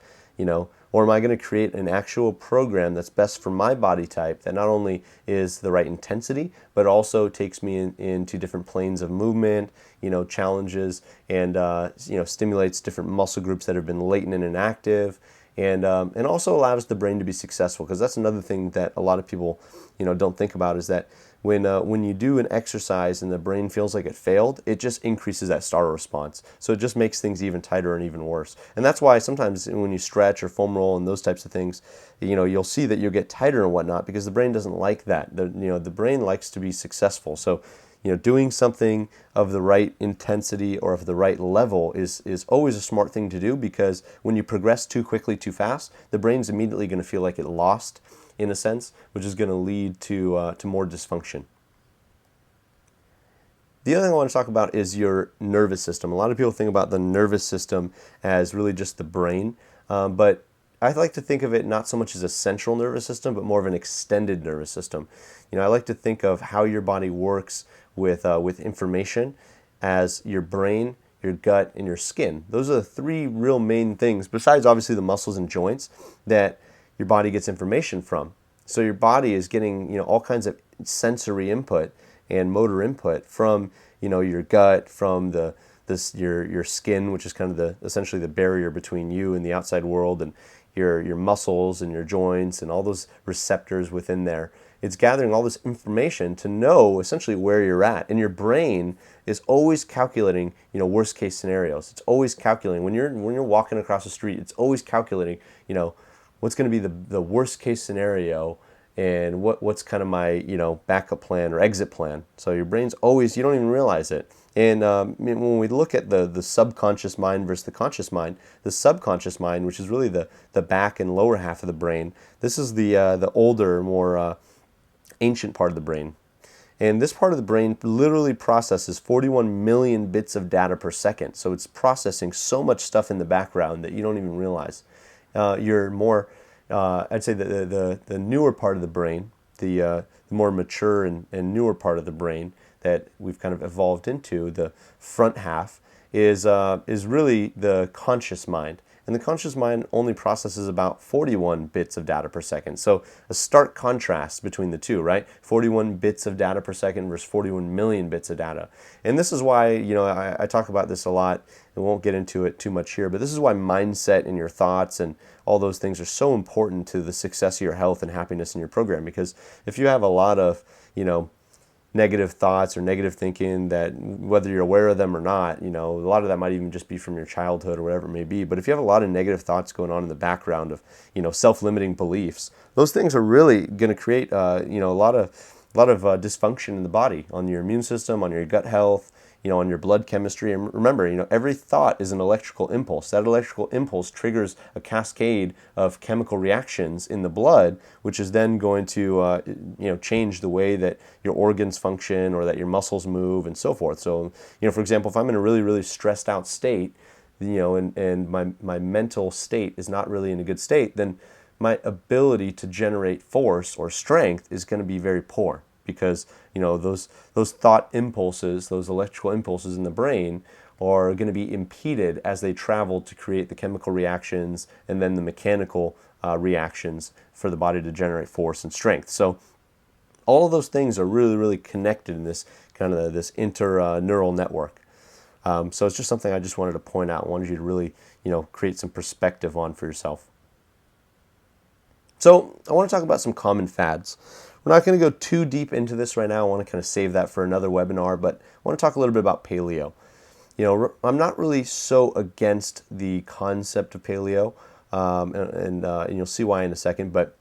or am I going to create an actual program that's best for my body type that not only is the right intensity, but also takes me into different planes of movement, challenges, and stimulates different muscle groups that have been latent and inactive, and also allows the brain to be successful. Because that's another thing that a lot of people don't think about, is that when you do an exercise and the brain feels like it failed, it just increases that startle response. So it just makes things even tighter and even worse. And that's why sometimes when you stretch or foam roll and those types of things, you'll see that you'll get tighter and whatnot, because the brain doesn't like that. The brain likes to be successful. So doing something of the right intensity or of the right level is always a smart thing to do, because when you progress too quickly, too fast, the brain's immediately going to feel like it lost, in a sense, which is going to lead to more dysfunction. The other thing I want to talk about is your nervous system. A lot of people think about the nervous system as really just the brain, but I like to think of it not so much as a central nervous system, but more of an extended nervous system. I like to think of how your body works with information as your brain, your gut, and your skin. Those are the three real main things, besides obviously the muscles and joints, that your body gets information from. So your body is getting all kinds of sensory input and motor input from your gut, from your skin, which is kind of essentially the barrier between you and the outside world, and your muscles and your joints and all those receptors within there. It's gathering all this information to know essentially where you're at. And your brain is always calculating, worst case scenarios. It's always calculating. When you're walking across the street, it's always calculating, what's going to be the worst case scenario, and what's kind of my backup plan or exit plan. So your brain's always, you don't even realize it. And when we look at the subconscious mind versus the conscious mind, the subconscious mind, which is really the back and lower half of the brain, this is the older, more ancient part of the brain. And this part of the brain literally processes 41 million bits of data per second. So it's processing so much stuff in the background that you don't even realize. You're more, I'd say the newer part of the brain, the more mature and newer part of the brain that we've kind of evolved into, the front half, is really the conscious mind. And the conscious mind only processes about 41 bits of data per second. So a stark contrast between the two, right? 41 bits of data per second versus 41 million bits of data. And this is why, I talk about this a lot. I won't get into it too much here, but this is why mindset and your thoughts and all those things are so important to the success of your health and happiness in your program. Because if you have a lot of, negative thoughts or negative thinking, that whether you're aware of them or not, a lot of that might even just be from your childhood or whatever it may be. But if you have a lot of negative thoughts going on in the background of, self-limiting beliefs, those things are really going to create, a lot of dysfunction in the body, on your immune system, on your gut health, on your blood chemistry. And remember, every thought is an electrical impulse. That electrical impulse triggers a cascade of chemical reactions in the blood, which is then going to, change the way that your organs function or that your muscles move and so forth. So, for example, if I'm in a really, really stressed out state, and my mental state is not really in a good state, then my ability to generate force or strength is going to be very poor. Because those thought impulses, those electrical impulses in the brain, are going to be impeded as they travel to create the chemical reactions and then the mechanical reactions for the body to generate force and strength. So all of those things are really, really connected in this kind of this interneural network. So it's just something I just wanted to point out. I wanted you to really, create some perspective on for yourself. So I want to talk about some common fads. We're not going to go too deep into this right now. I want to kind of save that for another webinar, but I want to talk a little bit about paleo. I'm not really so against the concept of paleo, and you'll see why in a second, but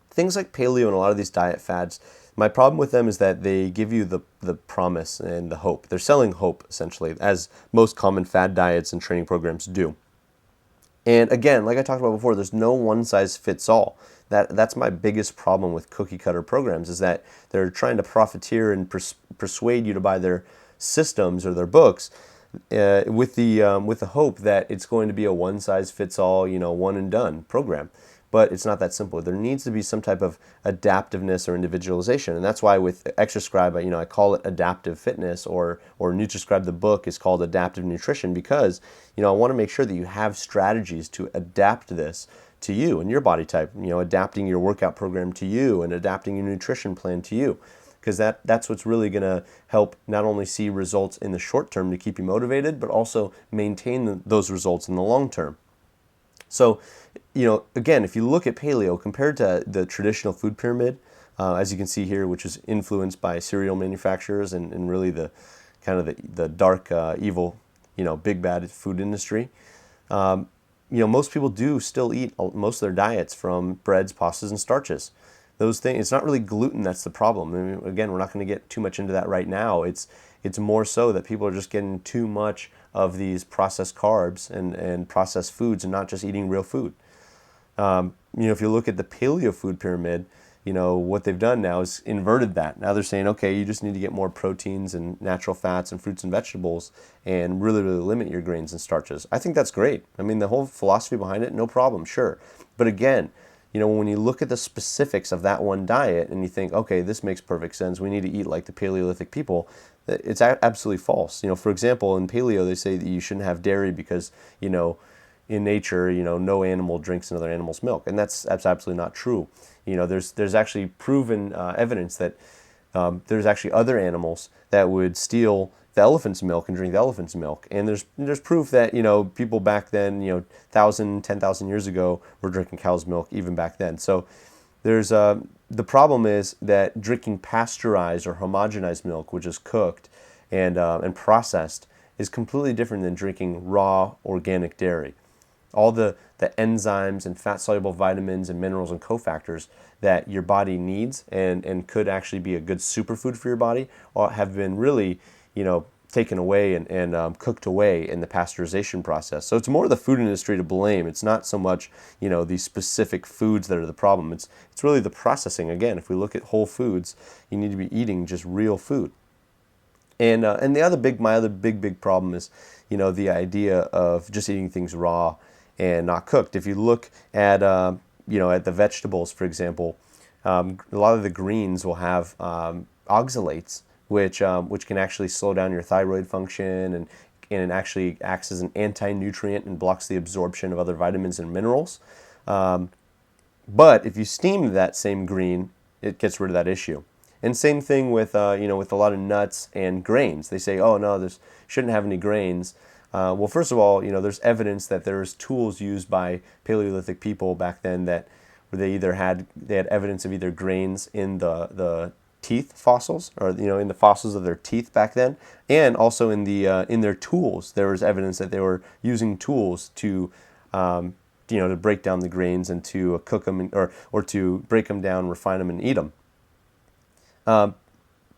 things like paleo and a lot of these diet fads, my problem with them is that they give you the promise and the hope. They're selling hope, essentially, as most common fad diets and training programs do. And again, like I talked about before, there's no one size fits all. That's my biggest problem with cookie cutter programs, is that they're trying to profiteer and persuade you to buy their systems or their books with the hope that it's going to be a one size fits all, one and done program. But it's not that simple. There needs to be some type of adaptiveness or individualization, and that's why with Exerscribe, I call it adaptive fitness, or Nutriscribe, the book, is called adaptive nutrition, because I want to make sure that you have strategies to adapt this to you and your body type. Adapting your workout program to you and adapting your nutrition plan to you, because that's what's really going to help not only see results in the short term to keep you motivated, but also maintain those results in the long term. So, again, if you look at paleo compared to the traditional food pyramid, as you can see here, which is influenced by cereal manufacturers and really the kind of the dark, evil, big bad food industry, most people do still eat most of their diets from breads, pastas, and starches. Those things, it's not really gluten that's the problem. I mean, again, we're not going to get too much into that right now. It's more so that people are just getting too much of these processed carbs and processed foods and not just eating real food. If you look at the paleo food pyramid, what they've done now is inverted that. Now they're saying, okay, you just need to get more proteins and natural fats and fruits and vegetables and really, really limit your grains and starches. I think that's great. I mean, the whole philosophy behind it, no problem, sure. But again, when you look at the specifics of that one diet and you think, okay, this makes perfect sense, we need to eat like the Paleolithic people, it's absolutely false. For example, in paleo, they say that you shouldn't have dairy because, in nature, no animal drinks another animal's milk. And that's absolutely not true. There's actually proven evidence that there's actually other animals that would steal the elephant's milk and drink the elephant's milk. And there's proof that, people back then, 10,000 years ago were drinking cow's milk even back then. So there's the problem is that drinking pasteurized or homogenized milk, which is cooked and processed, is completely different than drinking raw organic dairy. All the enzymes and fat-soluble vitamins and minerals and cofactors that your body needs and could actually be a good superfood for your body have been really, taken away and cooked away in the pasteurization process. So it's more the food industry to blame. It's not so much, these specific foods that are the problem. It's really the processing. Again, if we look at whole foods, you need to be eating just real food. And my other big problem is, the idea of just eating things raw and not cooked. If you look at at the vegetables, for example, a lot of the greens will have oxalates, which can actually slow down your thyroid function and actually acts as an anti-nutrient and blocks the absorption of other vitamins and minerals. But if you steam that same green, it gets rid of that issue. And same thing with with a lot of nuts and grains. They say, oh no, this shouldn't have any grains. Well, first of all, there's evidence that there's tools used by Paleolithic people back then that they had evidence of either grains in the teeth fossils, or in the fossils of their teeth back then, and also in their tools. There was evidence that they were using tools to to break down the grains and to cook them or to break them down, refine them, and eat them.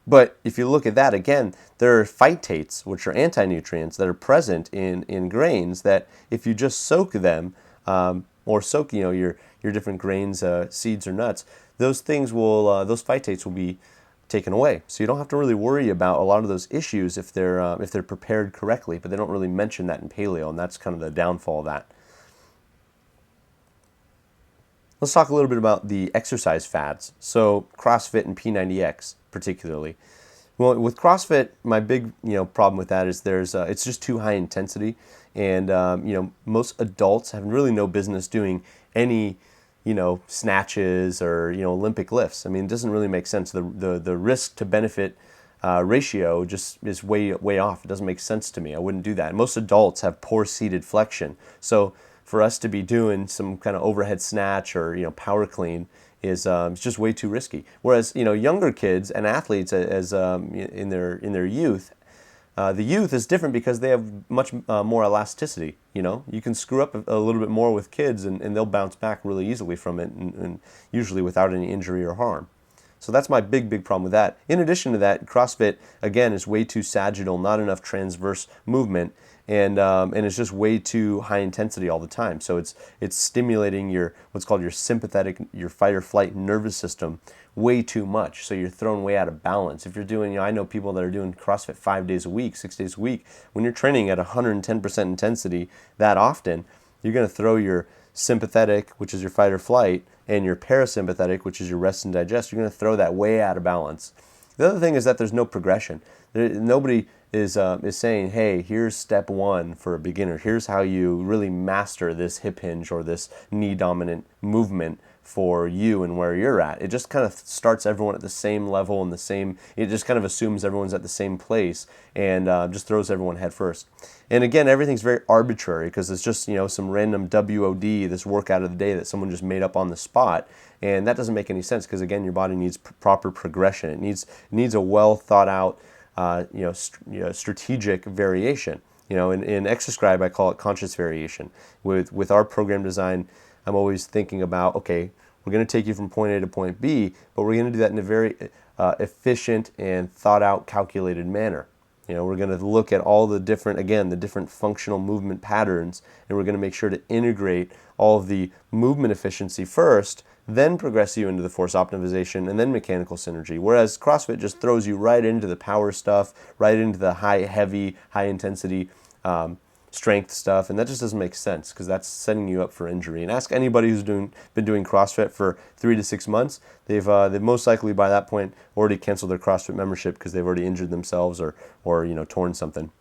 But if you look at that again, there are phytates, which are anti-nutrients that are present in grains that if you just soak them, or soak your different grains, seeds or nuts, those phytates will be taken away. So you don't have to really worry about a lot of those issues if they're prepared correctly. But they don't really mention that in paleo, and that's kind of the downfall of that. Let's talk a little bit about the exercise fads. So CrossFit and P90X particularly. Well, with CrossFit, my big problem with that is it's just too high intensity, and most adults have really no business doing any snatches or Olympic lifts. I mean, it doesn't really make sense. The risk to benefit ratio just is way off. It doesn't make sense to me. I wouldn't do that. And most adults have poor seated flexion. So for us to be doing some kind of overhead snatch or power clean is it's just way too risky. Whereas younger kids and athletes as in their youth, the youth is different because they have much more elasticity. You can screw up a little bit more with kids, and they'll bounce back really easily from it, and usually without any injury or harm. So that's my big problem with that. In addition to that, CrossFit again is way too sagittal, not enough transverse movement, and it's just way too high intensity all the time. So it's stimulating what's called your sympathetic, your fight or flight nervous system way too much. So you're thrown way out of balance. If you're doing, I know people that are doing CrossFit 5 days a week, 6 days a week. When you're training at 110% intensity that often, you're going to throw your sympathetic, which is your fight or flight, and your parasympathetic, which is your rest and digest. You're going to throw that way out of balance. The other thing is that there's no progression. Nobody is saying, hey, here's step one for a beginner. Here's how you really master this hip hinge or this knee dominant movement for you and where you're at. It just kind of starts everyone at the same level and it just kind of assumes everyone's at the same place and just throws everyone head first. And again, everything's very arbitrary because it's just, some random WOD, this workout of the day that someone just made up on the spot. And that doesn't make any sense because again, your body needs proper progression. It needs a well thought out, strategic variation. In Exerscribe, I call it conscious variation. With our program design, I'm always thinking about, okay, we're going to take you from point A to point B, but we're going to do that in a very efficient and thought out, calculated manner. We're going to look at all the different functional movement patterns, and we're going to make sure to integrate all of the movement efficiency first, then progress you into the force optimization and then mechanical synergy. Whereas CrossFit just throws you right into the power stuff, right into the heavy, high intensity strength stuff, and that just doesn't make sense because that's setting you up for injury. And ask anybody who's been doing CrossFit for 3 to 6 months, they've most likely by that point already canceled their CrossFit membership because they've already injured themselves or torn something.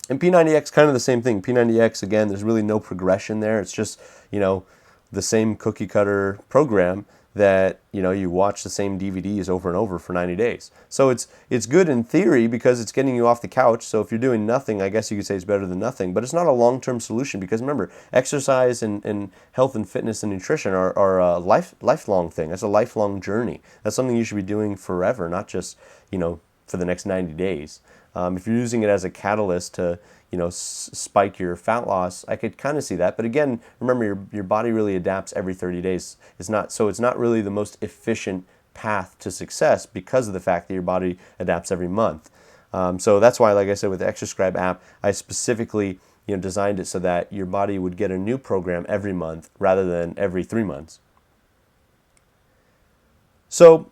And P90X, kind of the same thing. P90X, again, there's really no progression there. It's just the same cookie cutter program that you watch the same DVDs over and over for 90 days. So it's good in theory because it's getting you off the couch. So if you're doing nothing, I guess you could say it's better than nothing, but it's not a long-term solution because remember, exercise and health and fitness and nutrition are a lifelong thing. That's a lifelong journey. That's something you should be doing forever, not just for the next 90 days. If you're using it as a catalyst to spike your fat loss, I could kind of see that. But again, remember your body really adapts every 30 days. It's not really the most efficient path to success because of the fact that your body adapts every month. So that's why, like I said, with the Exerscribe app, I specifically designed it so that your body would get a new program every month rather than every 3 months. So,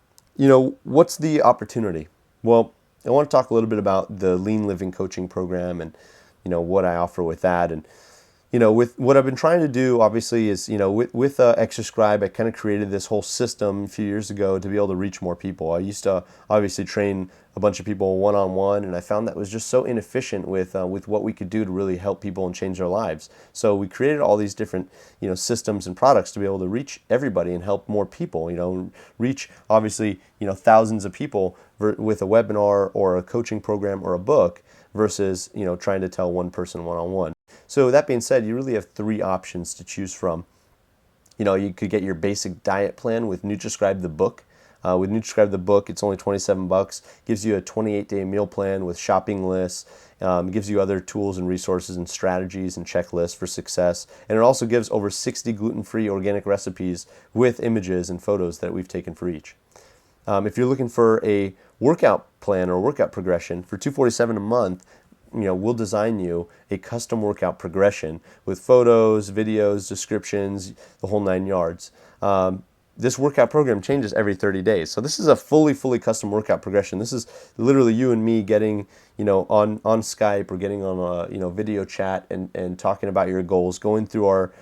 what's the opportunity? Well, I want to talk a little bit about the Lean Living Coaching Program and what I offer with that. And with what I've been trying to do, obviously, is with Exerscribe, I kind of created this whole system a few years ago to be able to reach more people. I used to obviously train a bunch of people one-on-one, and I found that was just so inefficient with what we could do to really help people and change their lives. So we created all these different systems and products to be able to reach everybody and help more people. Reach obviously thousands of people with a webinar or a coaching program or a book versus trying to tell one person one-on-one. So that being said, you really have 3 options to choose from. You could get your basic diet plan with Nutriscribe the book. With Nutriscribe the book, it's only $27. Gives you a 28-day meal plan with shopping lists. Gives you other tools and resources and strategies and checklists for success. And it also gives over 60 gluten-free organic recipes with images and photos that we've taken for each. If you're looking for a workout plan or workout progression for $247 a month, we'll design you a custom workout progression with photos, videos, descriptions, the whole 9 yards. This workout program changes every 30 days. So this is a fully custom workout progression. This is literally you and me getting, on Skype or getting on a, video chat and talking about your goals, going through our,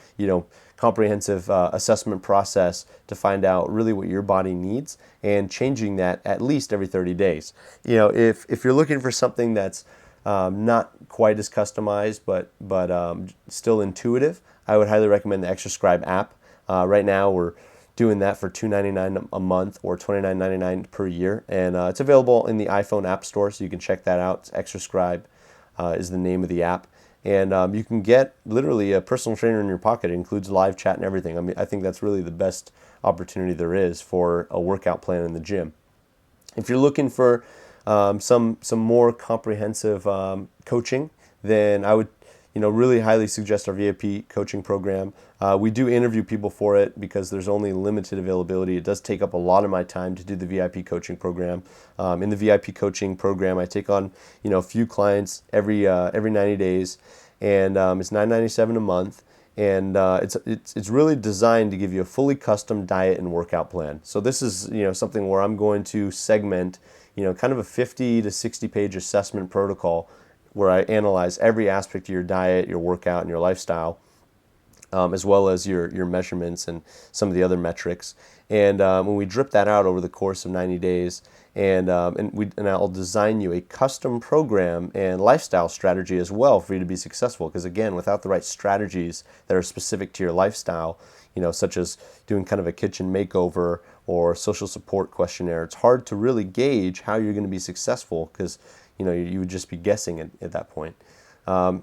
comprehensive assessment process to find out really what your body needs and changing that at least every 30 days. If you're looking for something that's not quite as customized, but still intuitive, I would highly recommend the Exerscribe app. Right now, we're doing that for $2.99 a month or $29.99 per year. And it's available in the iPhone App Store, so you can check that out. Exerscribe is the name of the app. And you can get literally a personal trainer in your pocket. It includes live chat and everything. I mean, I think that's really the best opportunity there is for a workout plan in the gym. If you're looking for some more comprehensive coaching, then I would really highly suggest our VIP coaching program. We do interview people for it because there's only limited availability. It does take up a lot of my time to do the VIP coaching program. In the VIP coaching program, I take on a few clients every 90 days, and it's $9.97 a month. And it's really designed to give you a fully custom diet and workout plan. So this is something where I'm going to segment kind of a 50 to 60 page assessment protocol where I analyze every aspect of your diet, your workout, and your lifestyle, as well as your measurements and some of the other metrics. And when we drip that out over the course of 90 days, and I'll design you a custom program and lifestyle strategy as well for you to be successful. Because again, without the right strategies that are specific to your lifestyle, such as doing kind of a kitchen makeover or social support questionnaire, it's hard to really gauge how you're going to be successful, because you would just be guessing at that point.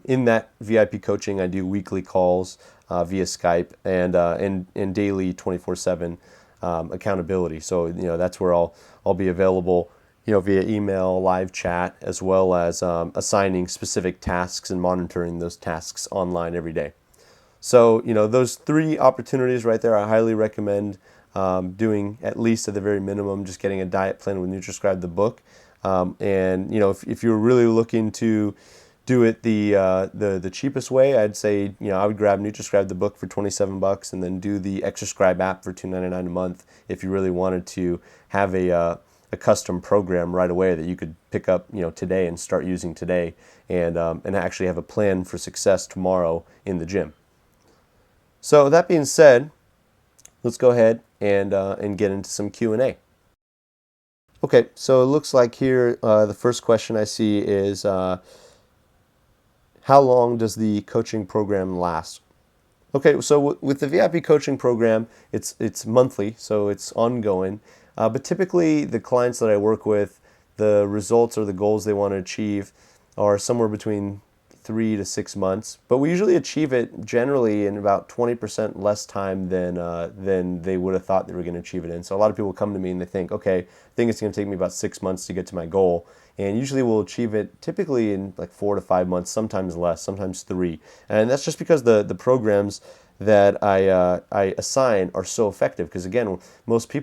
In that VIP coaching, I do weekly calls via Skype and daily 24/7 accountability. So that's where I'll be available via email, live chat, as well as assigning specific tasks and monitoring those tasks online every day. So those three opportunities right there, I highly recommend doing, at least at the very minimum, just getting a diet plan with Nutriscribe, the book. And if you're really looking to do it the cheapest way, I'd say I would grab Nutriscribe, the book, for $27, and then do the Exerscribe app for $2.99 a month if you really wanted to have a custom program right away that you could pick up today and start using today, and actually have a plan for success tomorrow in the gym. So that being said, let's go ahead and get into some Q&A. Okay, so it looks like here the first question I see is how long does the coaching program last? Okay, so with the VIP coaching program, it's monthly, so it's ongoing. But typically the clients that I work with, the results or the goals they want to achieve are somewhere between 3 to 6 months, but we usually achieve it generally in about 20% less time than they would have thought they were going to achieve it in. So a lot of people come to me and they think, okay, I think it's going to take me about 6 months to get to my goal, and usually we'll achieve it typically in like 4 to 5 months, sometimes less, sometimes 3, and that's just because the programs that I assign are so effective. Because again, most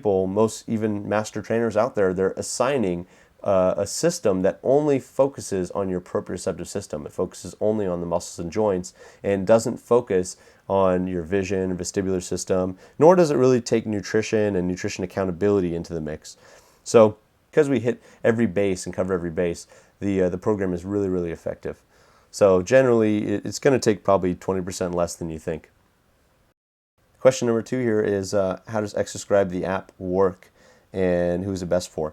even master trainers out there, they're assigning a system that only focuses on your proprioceptive system. It focuses only on the muscles and joints and doesn't focus on your vision, vestibular system, nor does it really take nutrition and nutrition accountability into the mix. So because we hit every base and cover every base, the program is really, really effective. So generally, it's going to take probably 20% less than you think. Question number 2 here is how does Exerscribe the app work, and who's it best for?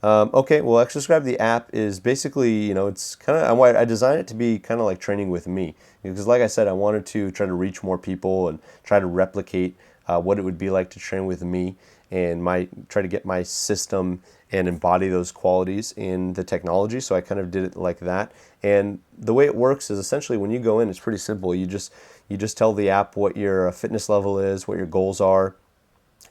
Okay, well, Exerscribe the app is basically, it's kind of, I designed it to be kind of like training with me, because like I said, I wanted to try to reach more people and try to replicate what it would be like to train with me, and try to get my system and embody those qualities in the technology. So I kind of did it like that. And the way it works is essentially when you go in, it's pretty simple. You just tell the app what your fitness level is, what your goals are,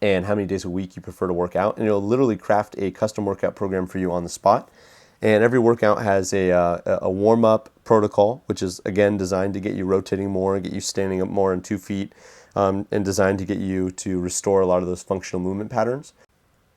and how many days a week you prefer to work out, and it'll literally craft a custom workout program for you on the spot. And every workout has a warm-up protocol, which is again designed to get you rotating more, get you standing up more on 2 feet, and designed to get you to restore a lot of those functional movement patterns.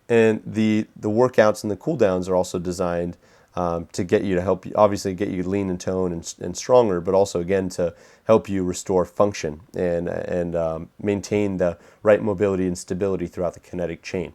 And the workouts and the cool downs are also designed to get you, to help you, obviously get you lean and tone and stronger, but also again to help you restore function and maintain the right mobility and stability throughout the kinetic chain.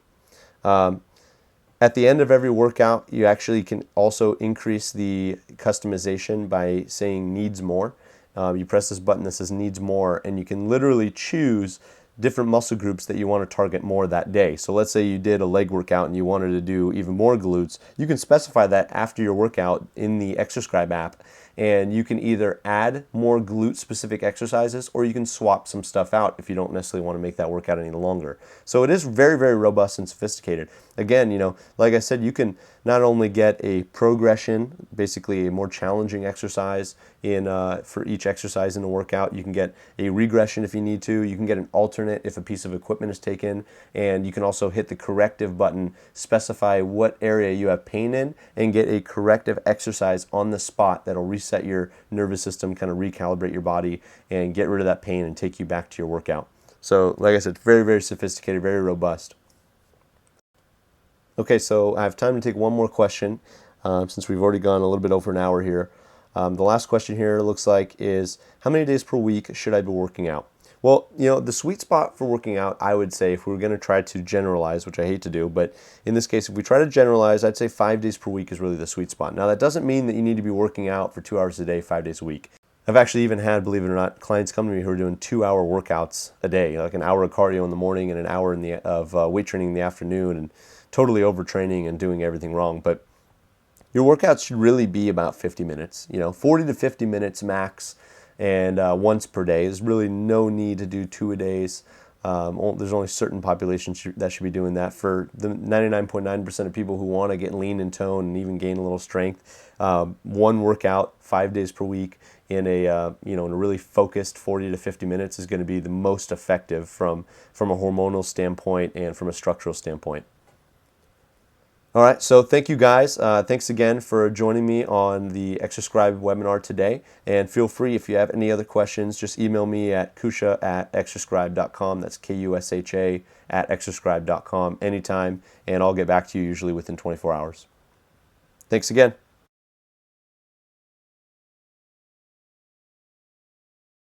At the end of every workout, you actually can also increase the customization by saying needs more. You press this button that says needs more, and you can literally choose different muscle groups that you want to target more that day. So let's say you did a leg workout and you wanted to do even more glutes. You can specify that after your workout in the Exerscribe app, and you can either add more glute specific exercises or you can swap some stuff out if you don't necessarily want to make that workout any longer. So it is very, very robust and sophisticated. Again, like I said, you can not only get a progression, basically a more challenging exercise for each exercise in the workout. You can get a regression if you need to. You can get an alternate if a piece of equipment is taken, and you can also hit the corrective button, specify what area you have pain in, and get a corrective exercise on the spot that'll reset your nervous system, kind of recalibrate your body, and get rid of that pain and take you back to your workout. So, like I said, very, very sophisticated, very robust. Okay, so I have time to take one more question since we've already gone a little bit over an hour here. The last question here looks like is, how many days per week should I be working out? Well, the sweet spot for working out, I would say, if we were going to try to generalize, which I hate to do, but in this case, if we try to generalize, I'd say 5 days per week is really the sweet spot. Now, that doesn't mean that you need to be working out for 2 hours a day, 5 days a week. I've actually even had, believe it or not, clients come to me who are doing 2-hour workouts a day, like an hour of cardio in the morning and an hour of weight training in the afternoon, and totally overtraining and doing everything wrong. But your workouts should really be about 50 minutes, 40 to 50 minutes max, and once per day. There's really no need to do 2 a days. There's only certain populations that should be doing that. For the 99.9% of people who want to get lean and tone and even gain a little strength, one workout 5 days per week in a really focused 40 to 50 minutes is going to be the most effective from a hormonal standpoint and from a structural standpoint. All right, so thank you guys. Thanks again for joining me on the Exerscribe webinar today. And feel free, if you have any other questions, just email me at kusha@exerscribe.com. That's KUSHA @exerscribe.com anytime, and I'll get back to you usually within 24 hours. Thanks again.